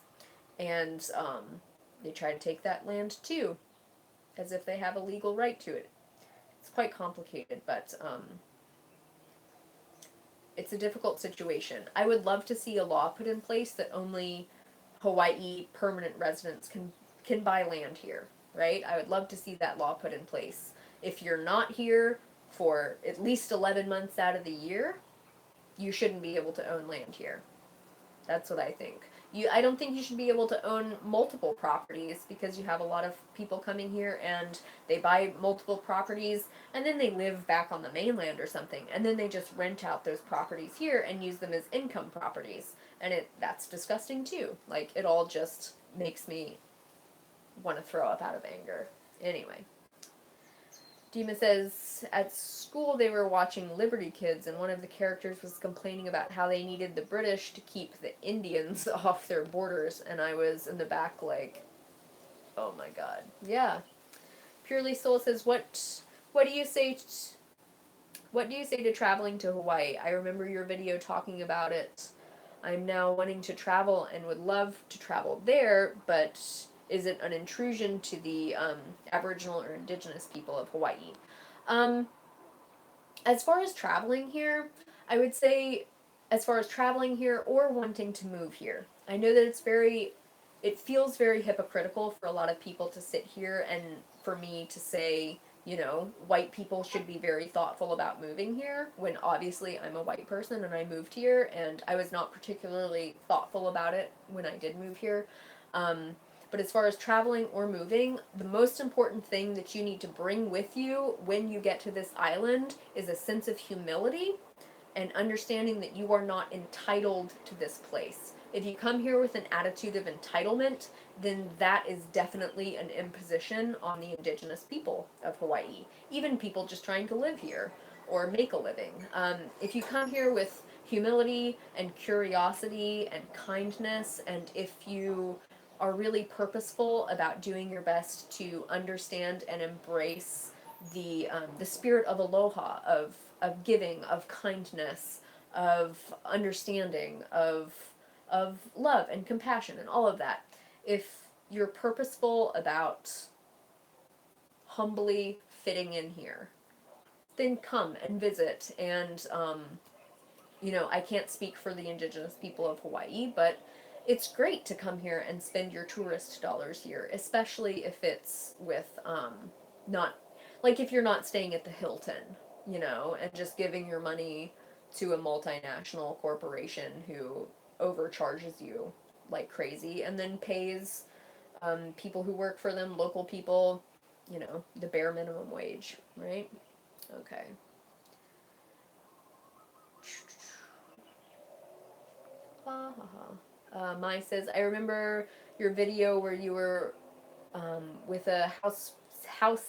and they try to take that land too, as if they have a legal right to it. It's quite complicated, but it's a difficult situation. I would love to see a law put in place that only Hawaii permanent residents can buy land here, right? I would love to see that law put in place. If you're not here for at least 11 months out of the year, you shouldn't be able to own land here. That's what I think. I don't think you should be able to own multiple properties, because you have a lot of people coming here and they buy multiple properties and then they live back on the mainland or something, and then they just rent out those properties here and use them as income properties. And that's disgusting too. Like, it all just makes me want to throw up out of anger. Anyway. Dima says, at school they were watching Liberty Kids, and one of the characters was complaining about how they needed the British to keep the Indians off their borders, and I was in the back like, oh my god. Yeah. Purely Soul says, what do you say to traveling to Hawaii? I remember your video talking about it. I'm now wanting to travel and would love to travel there, but is it an intrusion to the Aboriginal or Indigenous people of Hawaii? As far as traveling here, I would say, as far as traveling here or wanting to move here, I know that it feels very hypocritical for a lot of people to sit here and for me to say, white people should be very thoughtful about moving here, when obviously I'm a white person and I moved here, and I was not particularly thoughtful about it when I did move here. But as far as traveling or moving, the most important thing that you need to bring with you when you get to this island is a sense of humility and understanding that you are not entitled to this place. If you come here with an attitude of entitlement, then that is definitely an imposition on the indigenous people of Hawaii, even people just trying to live here or make a living. If you come here with humility and curiosity and kindness, and if you are really purposeful about doing your best to understand and embrace the spirit of aloha, of giving, of kindness, of understanding, of love and compassion and all of that. If you're purposeful about humbly fitting in here, then come and visit. And I can't speak for the indigenous people of Hawaii, but it's great to come here and spend your tourist dollars here, especially if it's with not, like, if you're not staying at the Hilton, and just giving your money to a multinational corporation who overcharges you like crazy and then pays people who work for them, local people, the bare minimum wage, right? Okay. Mai says, I remember your video where you were with a house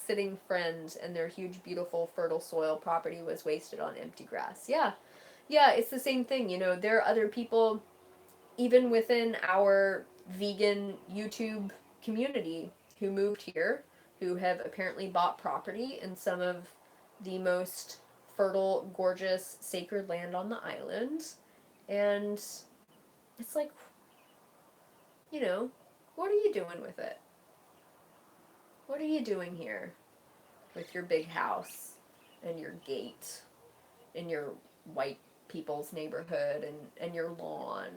sitting friend, and their huge, beautiful, fertile soil property was wasted on empty grass. Yeah, it's the same thing. There are other people, even within our vegan YouTube community, who moved here, who have apparently bought property in some of the most fertile, gorgeous, sacred land on the island, and it's like, what are you doing with it? What are you doing here with your big house and your gate in your white people's neighborhood and your lawn?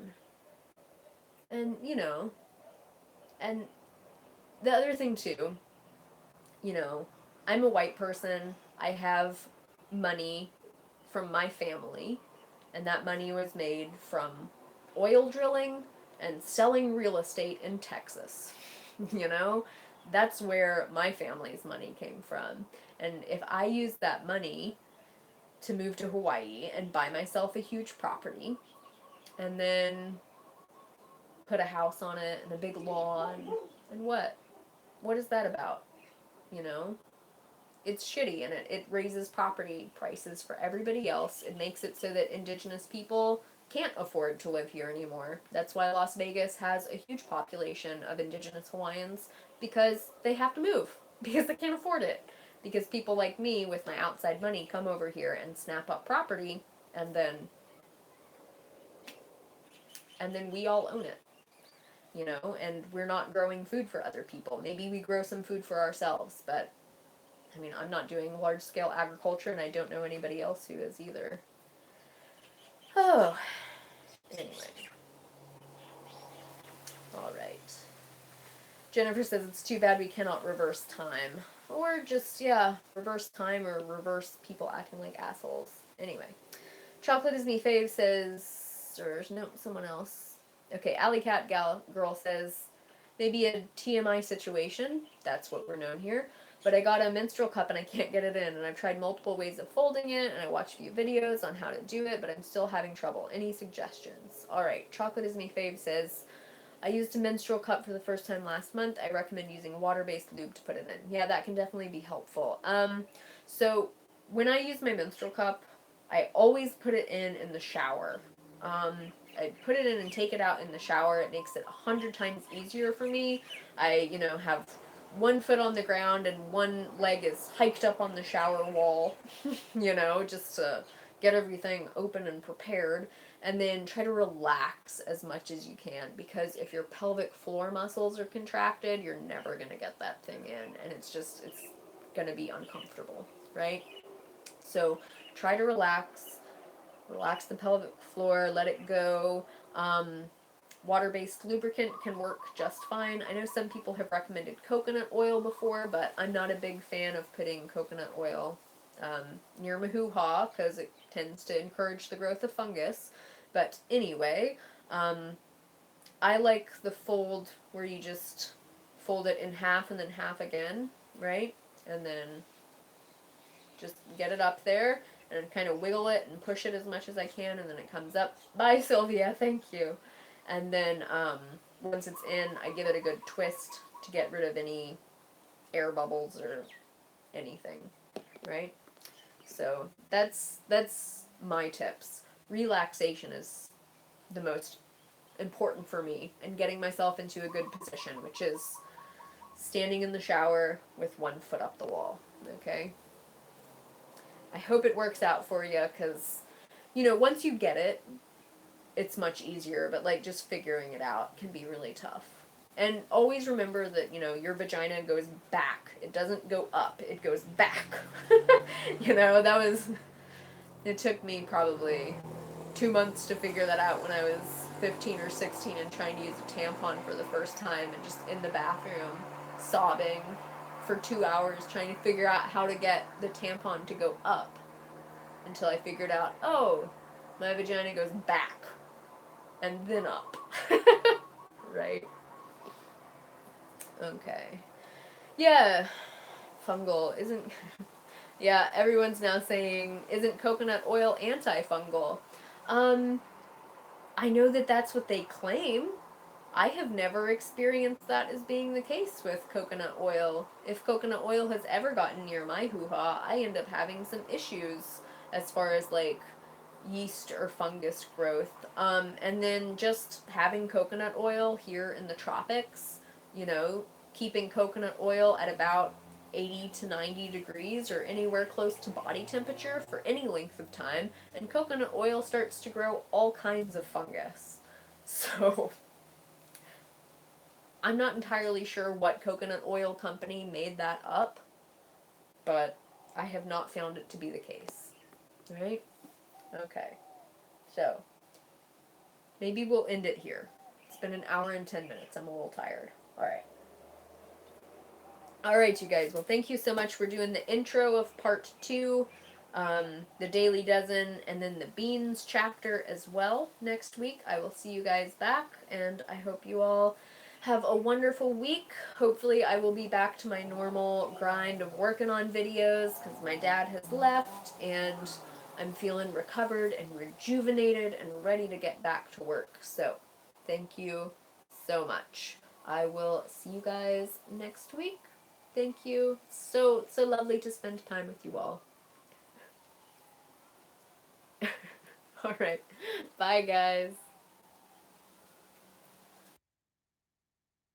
And, and the other thing too, I'm a white person. I have money from my family, and that money was made from oil drilling and selling real estate in Texas. You know, that's where my family's money came from. And if I use that money to move to Hawaii and buy myself a huge property and then put a house on it and a big lawn, and what? What is that about? You know? It's shitty, and it raises property prices for everybody else. It makes it so that indigenous people can't afford to live here anymore. That's why Las Vegas has a huge population of indigenous Hawaiians, because they have to move, because they can't afford it. Because people like me with my outside money come over here and snap up property, and then we all own it. You know, and we're not growing food for other people. Maybe we grow some food for ourselves, but I mean, I'm not doing large-scale agriculture, and I don't know anybody else who is either. Oh, anyway. All right. Jennifer says it's too bad we cannot reverse time. Or just, yeah, reverse time or reverse people acting like assholes. Anyway. Chocolate is me fave says, or no, someone else. Okay, Alley Cat Girl says, maybe a TMI situation. That's what we're known here. But I got a menstrual cup and I can't get it in, and I've tried multiple ways of folding it, and I watched a few videos on how to do it, but I'm still having trouble. Any suggestions? Alright, Chocolate is me fave says, I used a menstrual cup for the first time last month. I recommend using water-based lube to put it in. Yeah, that can definitely be helpful. So when I use my menstrual cup, I always put it in the shower. I put it in and take it out in the shower. It makes it 100 times easier for me. I, have one foot on the ground and one leg is hiked up on the shower wall, just to get everything open and prepared. And then try to relax as much as you can, because if your pelvic floor muscles are contracted, you're never going to get that thing in, and it's going to be uncomfortable, right? So try to relax the pelvic floor, let it go. Water-based lubricant can work just fine. I know some people have recommended coconut oil before, but I'm not a big fan of putting coconut oil near my hoo-ha, because it tends to encourage the growth of fungus. But anyway, I like the fold where you just fold it in half and then half again, right? And then just get it up there and kind of wiggle it and push it as much as I can, and then it comes up. Bye, Sylvia, thank you. And then once it's in, I give it a good twist to get rid of any air bubbles or anything, right? So that's my tips. Relaxation is the most important for me, and getting myself into a good position, which is standing in the shower with one foot up the wall, okay? I hope it works out for you, because, once you get it, it's much easier, but, just figuring it out can be really tough. And always remember that, your vagina goes back. It doesn't go up. It goes back. It took me probably 2 months to figure that out when I was 15 or 16 and trying to use a tampon for the first time, and just in the bathroom sobbing for 2 hours trying to figure out how to get the tampon to go up, until I figured out, oh, my vagina goes back and then up. Right? Okay. Yeah, fungal isn't... Yeah, everyone's now saying, isn't coconut oil antifungal? I know that that's what they claim. I have never experienced that as being the case with coconut oil. If coconut oil has ever gotten near my hoo-ha, I end up having some issues as far as, yeast or fungus growth. And then just having coconut oil here in the tropics, keeping coconut oil at about 80 to 90 degrees or anywhere close to body temperature for any length of time, and coconut oil starts to grow all kinds of fungus. So I'm not entirely sure what coconut oil company made that up, but I have not found it to be the case. Right? Okay. So maybe we'll end it here. It's been an hour and 10 minutes. I'm a little tired. Alright. Alright, you guys. Well, thank you so much for doing the intro of part 2. the Daily Dozen, and then the Beans chapter as well next week. I will see you guys back, and I hope you all have a wonderful week. Hopefully I will be back to my normal grind of working on videos because my dad has left, and I'm feeling recovered and rejuvenated and ready to get back to work. So, thank you so much. I will see you guys next week. Thank you. So lovely to spend time with you all. All right. Bye, guys.